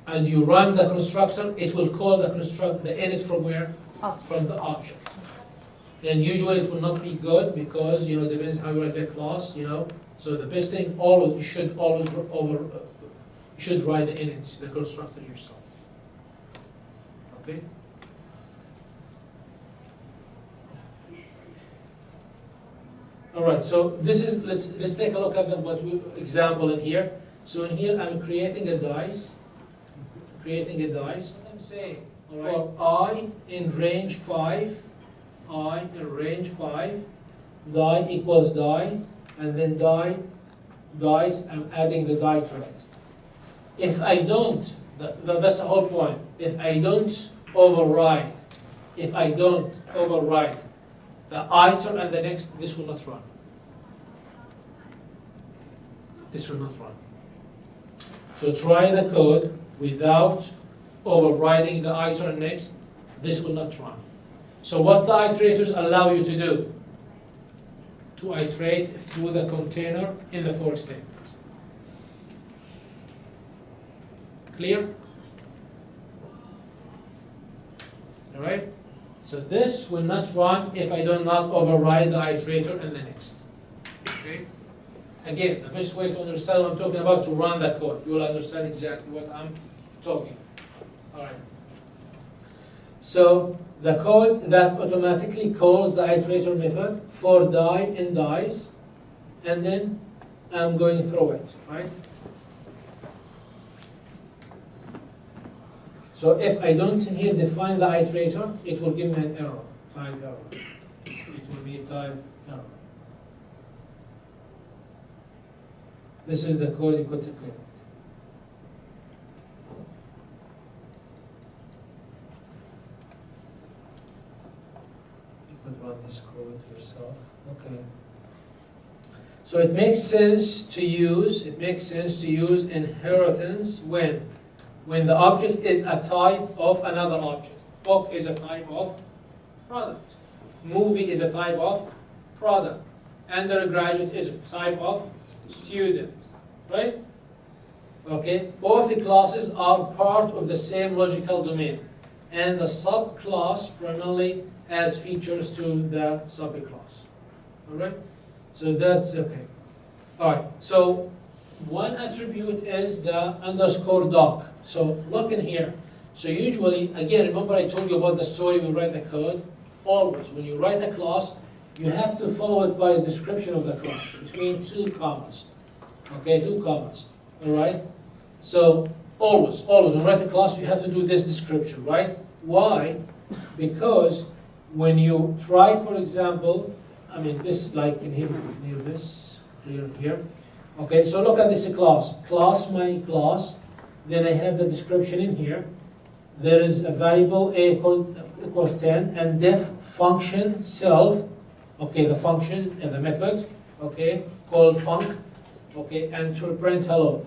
and you run the constructor, it will call the init from where? From the object. And usually it will not be good because, you know, depends how you write the class, you know. So the best thing always, you should always you should write the init, the constructor yourself. Okay? All right, so this is, let's take a look at what we example in here. So in here I'm creating a dice. I'm saying for I in range 5, die equals die, and then dice, I'm adding the die to it. If I don't, that's the whole point. If I don't override the iter and the next, this will not run. This will not run. So try the code without overriding the iter and next, this will not run. So what the iterators allow you to do? To iterate through the container in the for statement. Clear? All right? So this will not run if I do not override the iterator and the next. Okay? Again, the best way to understand what I'm talking about, to run the code. You will understand exactly what I'm talking. All right. So the code that automatically calls the iterator method for die in dies, and then I'm going through it, right? So if I don't here define the iterator, it will give me an error, type error. It will be type error. This is the code you put to code. You could run this code yourself. Okay. So it makes sense to use inheritance when the object is a type of another object. Book is a type of product. Movie is a type of product. Undergraduate is a type of student. Right? Okay? Both the classes are part of the same logical domain. And the subclass primarily adds features to the subclass. Alright? So that's okay. Alright, so one attribute is the underscore doc. So look in here. So usually, again, remember I told you about the story when we write the code? Always, when you write a class, you have to follow it by a description of the class, between 2 commas. Okay, 2 commas. Alright? So always, when you write a class, you have to do this description, right? Why? Because when you try, for example, I mean, this like in here, near this, here. Okay, so look at this class. Class, my class. Then I have the description in here. There is a variable a equals 10 and def function self. Okay, the function and the method. Okay, called func. Okay, and to print hello.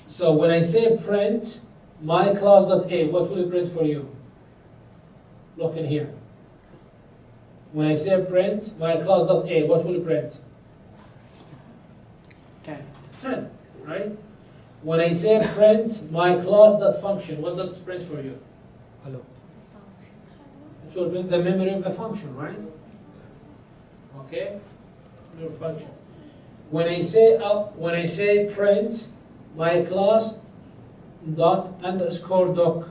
So when I say print my class.a, what will it print for you? Look in here. When I say print my class.a, what will it print? 10, right? When I say print my class.function, what does it print for you? Hello. It will print the memory of the function, right? Okay, your function. When I say print my class dot underscore doc,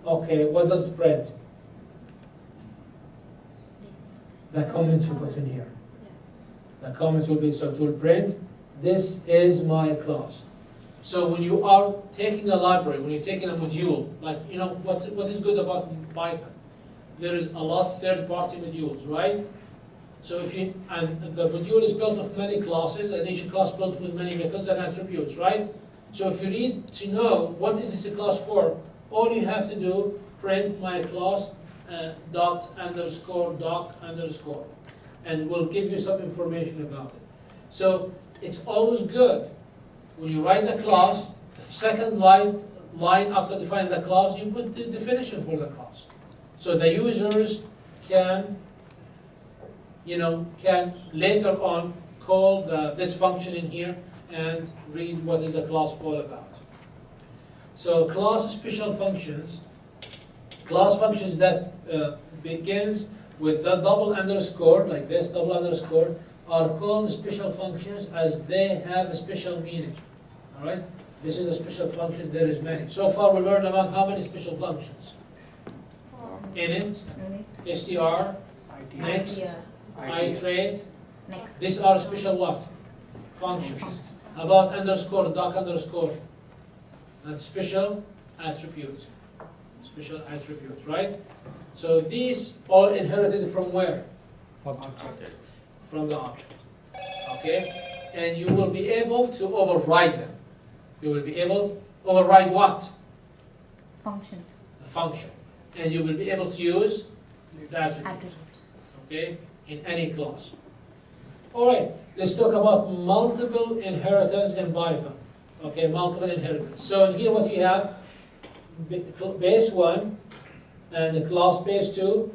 okay, what does it print? The comments you put in here. The comments will be, so it will print, this is my class. So when you are taking a library, when you're taking a module, like, you know, what is good about Python? There is a lot of third-party modules, right? So and the module is built of many classes, and each class built with many methods and attributes, right? So if you need to know what is this class for, all you have to do, print my class dot underscore doc underscore, and we'll give you some information about it. So it's always good when you write the class, the second line after defining the class, you put the definition for the class. So the users can later on call this function in here and read what is the class all about. So class special functions, that begins with the double underscore, like this double underscore, are called special functions as they have a special meaning. All right? This is a special function, there is many. So far we learned about how many special functions? Init, str, next, iterate. Next. These are special what? Functions. How about underscore, doc underscore? That's special attributes. Special attributes, right? So these are inherited from where? Object. From the object. Okay? And you will be able to override them. You will be able to override what? Functions, The function. And you will be able to use the attribute. attributes. Okay, in any class. All right, let's talk about multiple inheritance in Python. Okay, multiple inheritance. So here what you have, base 1 and the class base 2,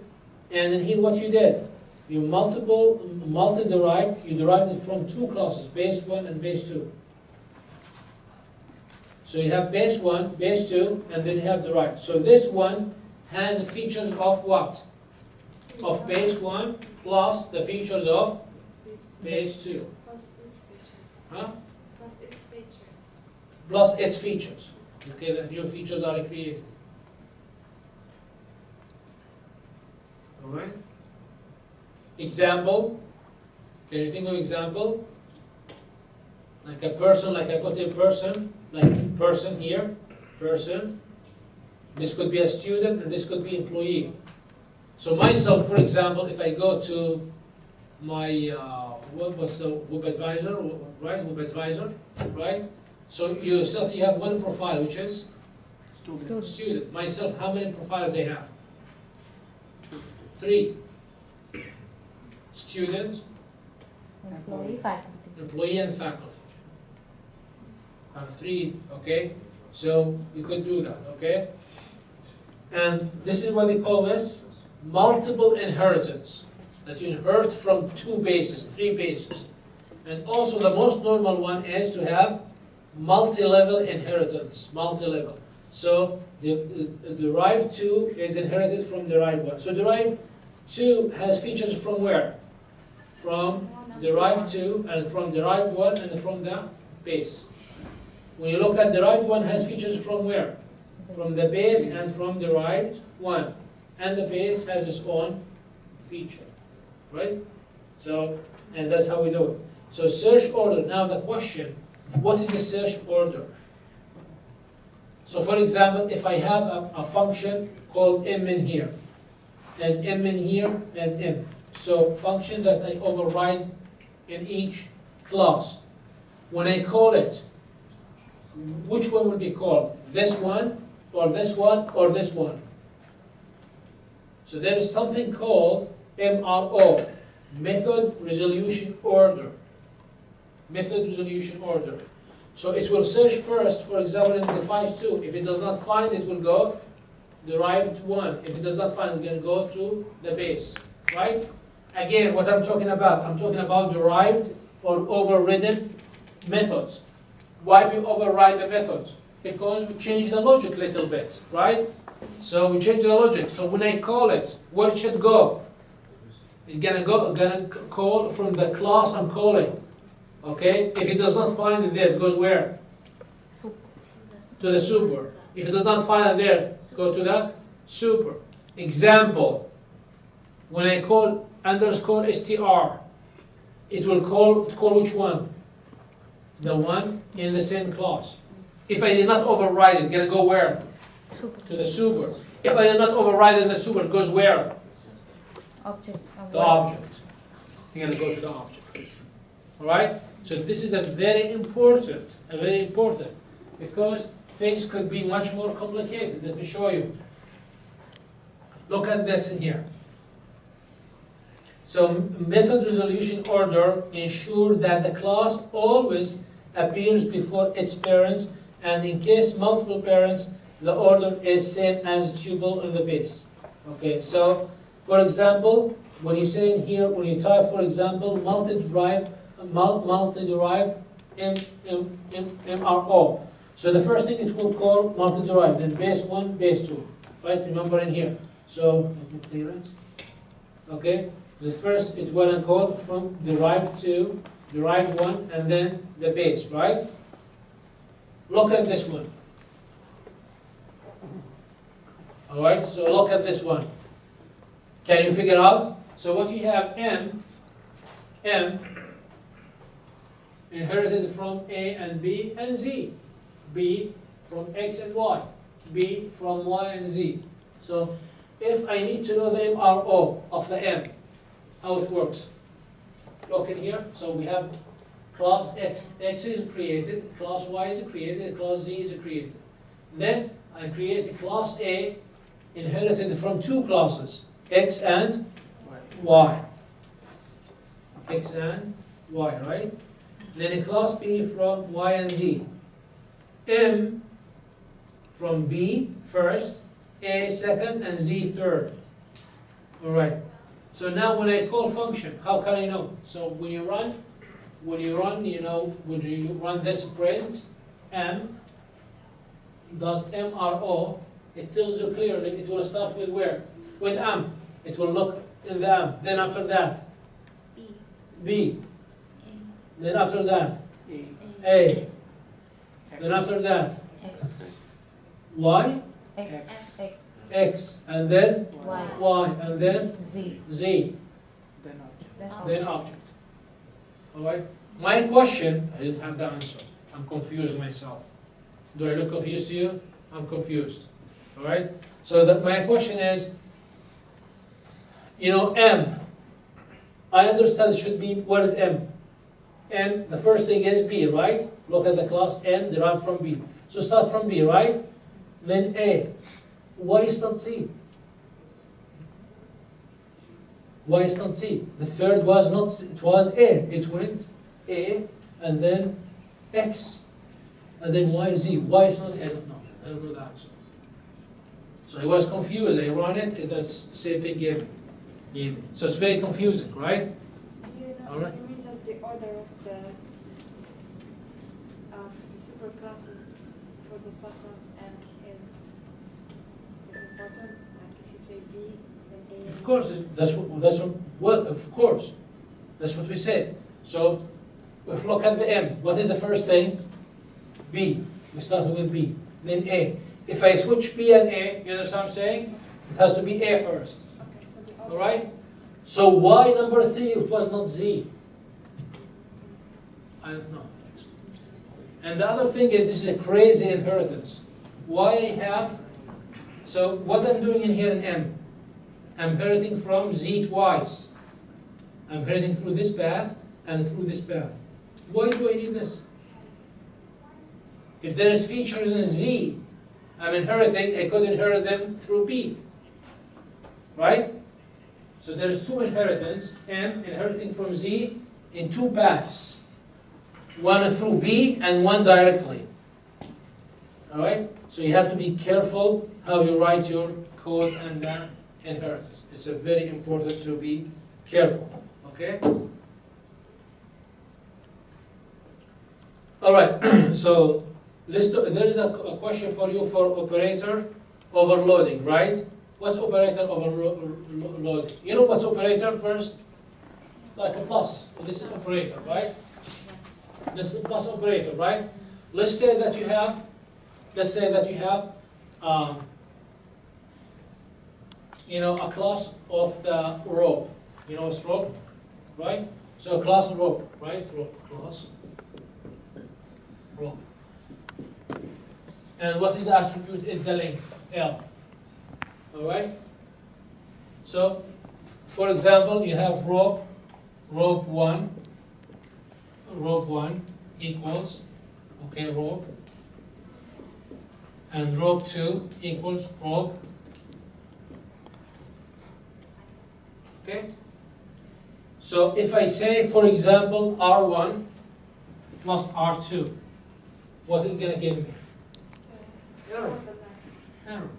and then here what you did, you multi-derived, you derived it from two classes, base 1 and base 2. So you have base 1, base 2, and then you have derived. So this one has the features of what? Of base 1 plus the features of base 2. Plus its features. Huh? Plus its features. Plus its features. Okay, the new features are created. Alright? Example. Can you think of example? Like a person, like I put a person, like person here, person. This could be a student and this could be employee. So myself, for example, if I go to my, what's the web advisor, right? Web advisor, right? So yourself, you have one profile, which is student. Myself, how many profiles I have? 3. Student, Employee, faculty. employee, and faculty. I have 3, okay? So you could do that, okay? And this is what we call this multiple inheritance. That you inherit from 2 bases, 3 bases. And also the most normal one is to have multi-level inheritance, multi-level. So the derived 2 is inherited from derived 1. So derived 2 has features from where? From derived 2 and from derived 1 and from the base. When you look at derived 1 has features from where? From the base and from derived 1. And the base has its own feature. Right? So, and that's how we do it. So search order. Now the question, what is the search order? So for example, if I have a function called m in here, and m in here, and m. So function that I override in each class. When I call it, which one will be called? This one, or this one, or this one? So there is something called MRO, Method Resolution Order. Method Resolution Order. So it will search first, for example, in the device 2. If it does not find, it will go derived 1. If it does not find, it's going to go to the base. Right? Again, what I'm talking about? I'm talking about derived or overridden methods. Why do we override the methods? Because we change the logic a little bit, right? So we change the logic. So when I call it, where it should go? It's gonna call from the class I'm calling. Okay? If it does not find it there, it goes where? To the super. If it does not find it there, go to the super. Example. When I call underscore str, it will call which one? The one in the same class. If I did not override it, it's gonna go where? To the super. If I did not override it in the super, it goes where? Object. The object. You're going to go to the object. Alright? So this is a very important, because things could be much more complicated. Let me show you. Look at this in here. So method resolution order ensures that the class always appears before its parents, and in case multiple parents, the order is same as tuple in the base. Okay, so for example, when you say in here, when you type, for example, multi-derived MRO. So the first thing it will call multi-derived, then base 1, base 2. Right? Remember in here. So, let me clear it. Okay? The first it will call from derived 2, derived 1, and then the base, right? Look at this one. Alright, so look at this one. Can you figure out? So what you have M inherited from A and B and Z. B from X and Y. B from Y and Z. So if I need to know the MRO of the M, how it works. Look in here. So we have class X is created, class Y is created, and class Z is created. Then I create a class A inherited from two classes, X and Y. X and Y, right? Then a class B from Y and Z. M from B first, A second, and Z third. All right. So now when I call function, how can I know? So when you run, when you run this print m dot mro, it tells you clearly it will start with where? With m. It will look in the m. Then after that, B. B. Then after that, A. A. Then after that, X, Y, X, X, X, and then Y, Y, and then Z, Z, Then object. then then object. object. All right. My question, I didn't have the answer. I'm confused myself. Do I look confused to you? I'm confused. All right. So my question is, M. I understand it should be, where is M? M, the first thing is B, right? Look at the class N derived from B. So start from B, right? Then A. Why is not C? Why is not C? The third was not C, it was A. It went A, and then X, and then Y, Z. Why is not A? I don't know. I don't know the answer. So I was confused. I run it, it does the same thing gave me. So it's very confusing, right? All right. You mean that the order of the superclasses for the subclass M is important? Like if you say B, then A. Of course, well, of course. That's what we said. So, if we look at the M, what is the first thing? B. We start with B. Then A. If I switch B and A, you understand what I'm saying? It has to be A first. Okay, so the All right? So why number 3, it was not Z? I don't know. And the other thing is, this is a crazy inheritance. Why I have, so what I'm doing in here in M, I'm inheriting from Z twice. I'm inheriting through this path and through this path. Why do I need this? If there is features in Z, I'm inheriting, I could inherit them through B. Right? So there is two inheritance, M inheriting from Z in two paths. One through B and one directly. Alright? So you have to be careful how you write your code and inheritance. It's a very important to be careful. Okay? Alright, so there is a question for you for operator overloading, right? What's operator overloading? You know what's operator first? Like a plus. This is operator, right? This is a plus operator, right? Let's say that you have a class of the rope. You know what's rope, right? So a class of rope, right? Rope class. Rope. And what is the attribute? Is the length, L. All right. So, for example, you have rope 1 equals, okay, rope, and rope 2 equals rope, okay? So if I say, for example, R1 plus R2, what is it going to give me? Error. Error.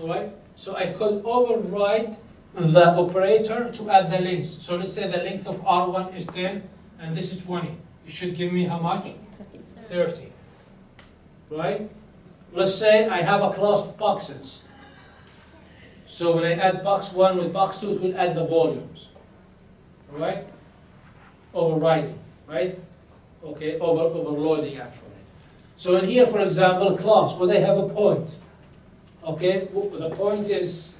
All right? So I could override the operator to add the length. So let's say the length of R1 is 10, and this is 20. It should give me how much? 30. Right? Let's say I have a class of boxes. So when I add box 1 with box 2, it will add the volumes. All right? Overriding, right? Okay, overloading actually. So in here, for example, class, would I have a point? Okay, the point is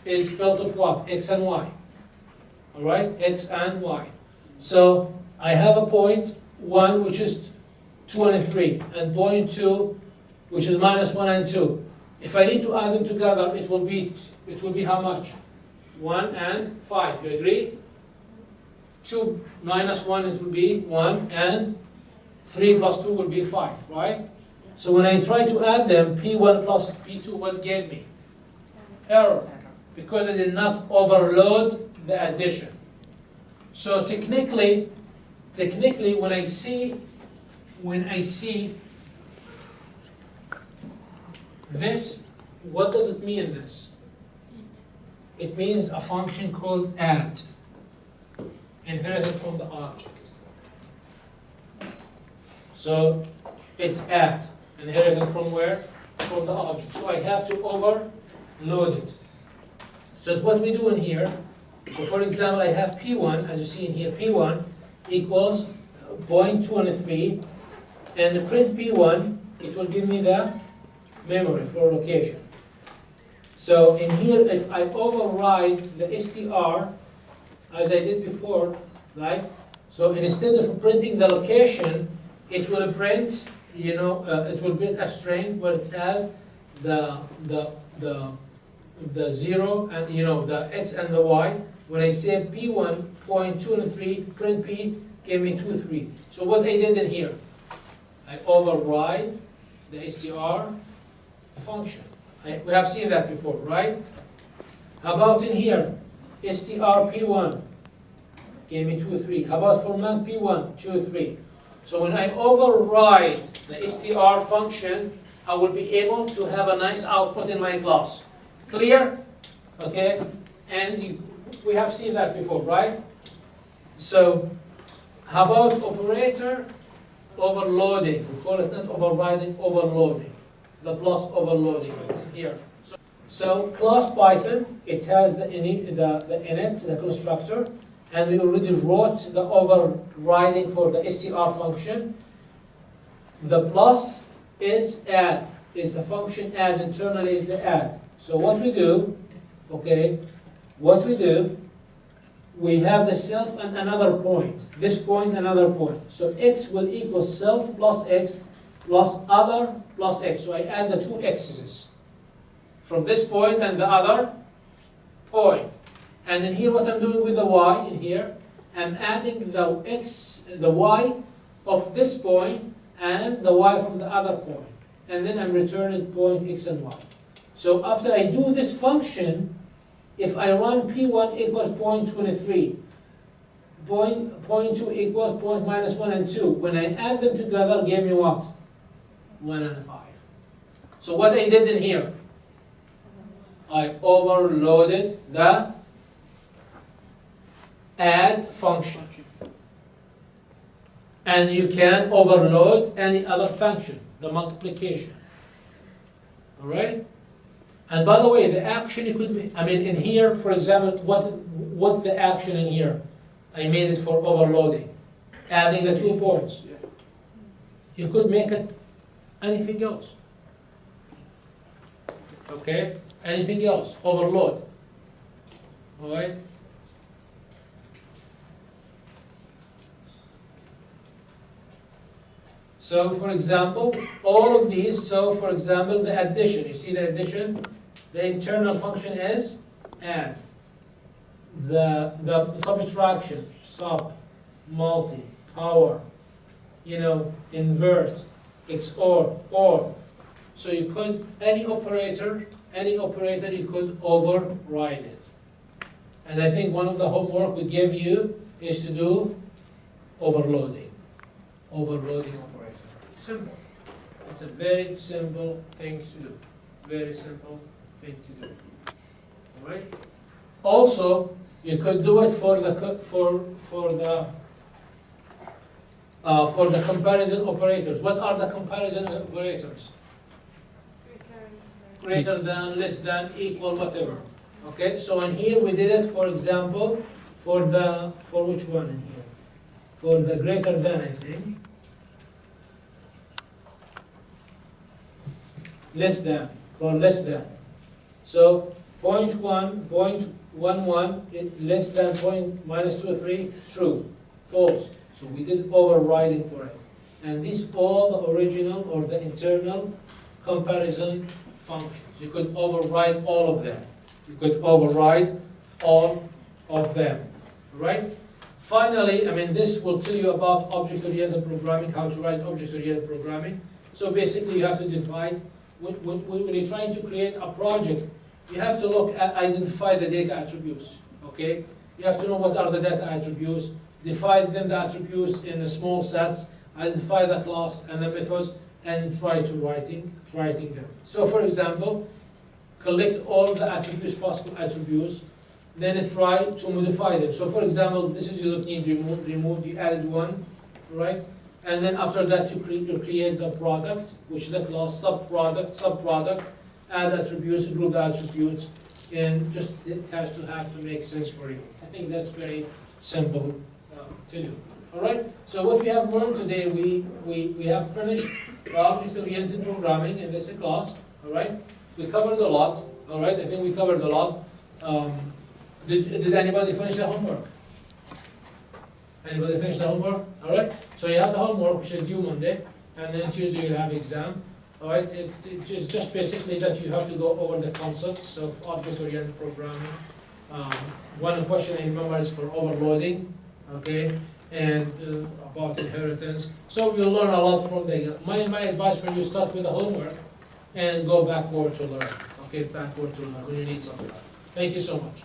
built of what? X and Y. All right, X and Y. So I have a point 1, which is 2 and 3, and point 2, which is minus 1 and 2. If I need to add them together, it will be how much? 1 and 5. You agree? 2 minus 1, it will be 1, and 3 plus 2 will be 5, right? So when I try to add them, P1 plus P2, what gave me? Error, because I did not overload the addition. So technically, when I see this, what does it mean, this? It means a function called add, inherited from the object. So it's add, inherited from where? From the object. So I have to overload it. So what we do in here, so for example, I have P1, as you see in here, P1 equals 0.23, and the print P1, it will give me the memory for location. So in here, if I override the str, as I did before, right? So instead of printing the location, it will print, it will print a string where it has the 0 and the x and the y. When I say P1.23, print P gave me 23. So what I did in here, I override the str function. We have seen that before, right? How about in here? str P1 gave me 23. How about format P1, 23? So when I override the str function, I will be able to have a nice output in my class. Clear? Okay? And we have seen that before, right? So how about operator overloading? We call it not overriding, overloading. The plus overloading here. So class Python, it has the init, the constructor, and we already wrote the overriding for the str function. The plus is add, is the function add, internally is the add. So what we do, okay, we have the self and another point. This point, another point. So x will equal self plus x plus other plus x. So I add the two x's from this point and the other point. And in here, what I'm doing with the y in here, I'm adding the x, the y of this point and the y from the other point. And then I'm returning point x and y. So after I do this function, if I run P1 equals 0.23, 0.2 equals point minus 1 and 2, when I add them together, give me what? 1 and 5. So what I did in here, I overloaded the add function. And you can overload any other function, the multiplication. All right? And by the way, the action it could be, in here, for example, what the action in here? I made it for overloading, adding the 2 points. You could make it anything else. Okay? Anything else, overload. All right? So, for example, all of these, so for example, the addition, you see the addition? The internal function is add. The subtraction, sub, multi, power, invert, XOR, OR. So you could, any operator you could override it. And I think one of the homework we gave you is to do overloading. Overloading operator. Simple. It's a very simple thing to do. Very simple thing to do. All right. Also, you could do it for the comparison operators. What are the comparison operators? Greater than, less than, equal, whatever. Okay. So in here we did it, for example, for which one in here? For the greater than, I think. Less than, for less than. So 0.1, 0.11, less than point minus 2 or 3, true, false. So we did overriding for it. And these all the original or the internal comparison functions. You could override all of them. You could override all of them, right? Finally, I mean, this will tell you about object-oriented programming, how to write object-oriented programming. So basically, you have to divide, when you're trying to create a project, you have to look at, identify the data attributes, okay? You have to know what are the data attributes, divide them, the attributes in small sets, identify the class and the methods, and try to writing them. So for example, collect all the attributes, possible attributes, then try to modify them. So for example, this is you don't need remove, you added one, right? And then after that you create the product, which is the class, subproduct, add attributes, group the attributes, and just it has to make sense for you. I think that's very simple to do. All right. So what we have learned today, we have finished object-oriented programming in this class. All right. We covered a lot. All right. I think we covered a lot. Did anybody finish the homework? Anybody finish the homework? All right. So you have the homework, which is due Monday, and then Tuesday you have exam. All right. It is just basically that you have to go over the concepts of object-oriented programming. One question I remember is for overloading. Okay. And about inheritance. So you'll learn a lot from the, my advice for you, start with the homework and go backward to learn. Okay, backward to learn when you need something. Thank you so much.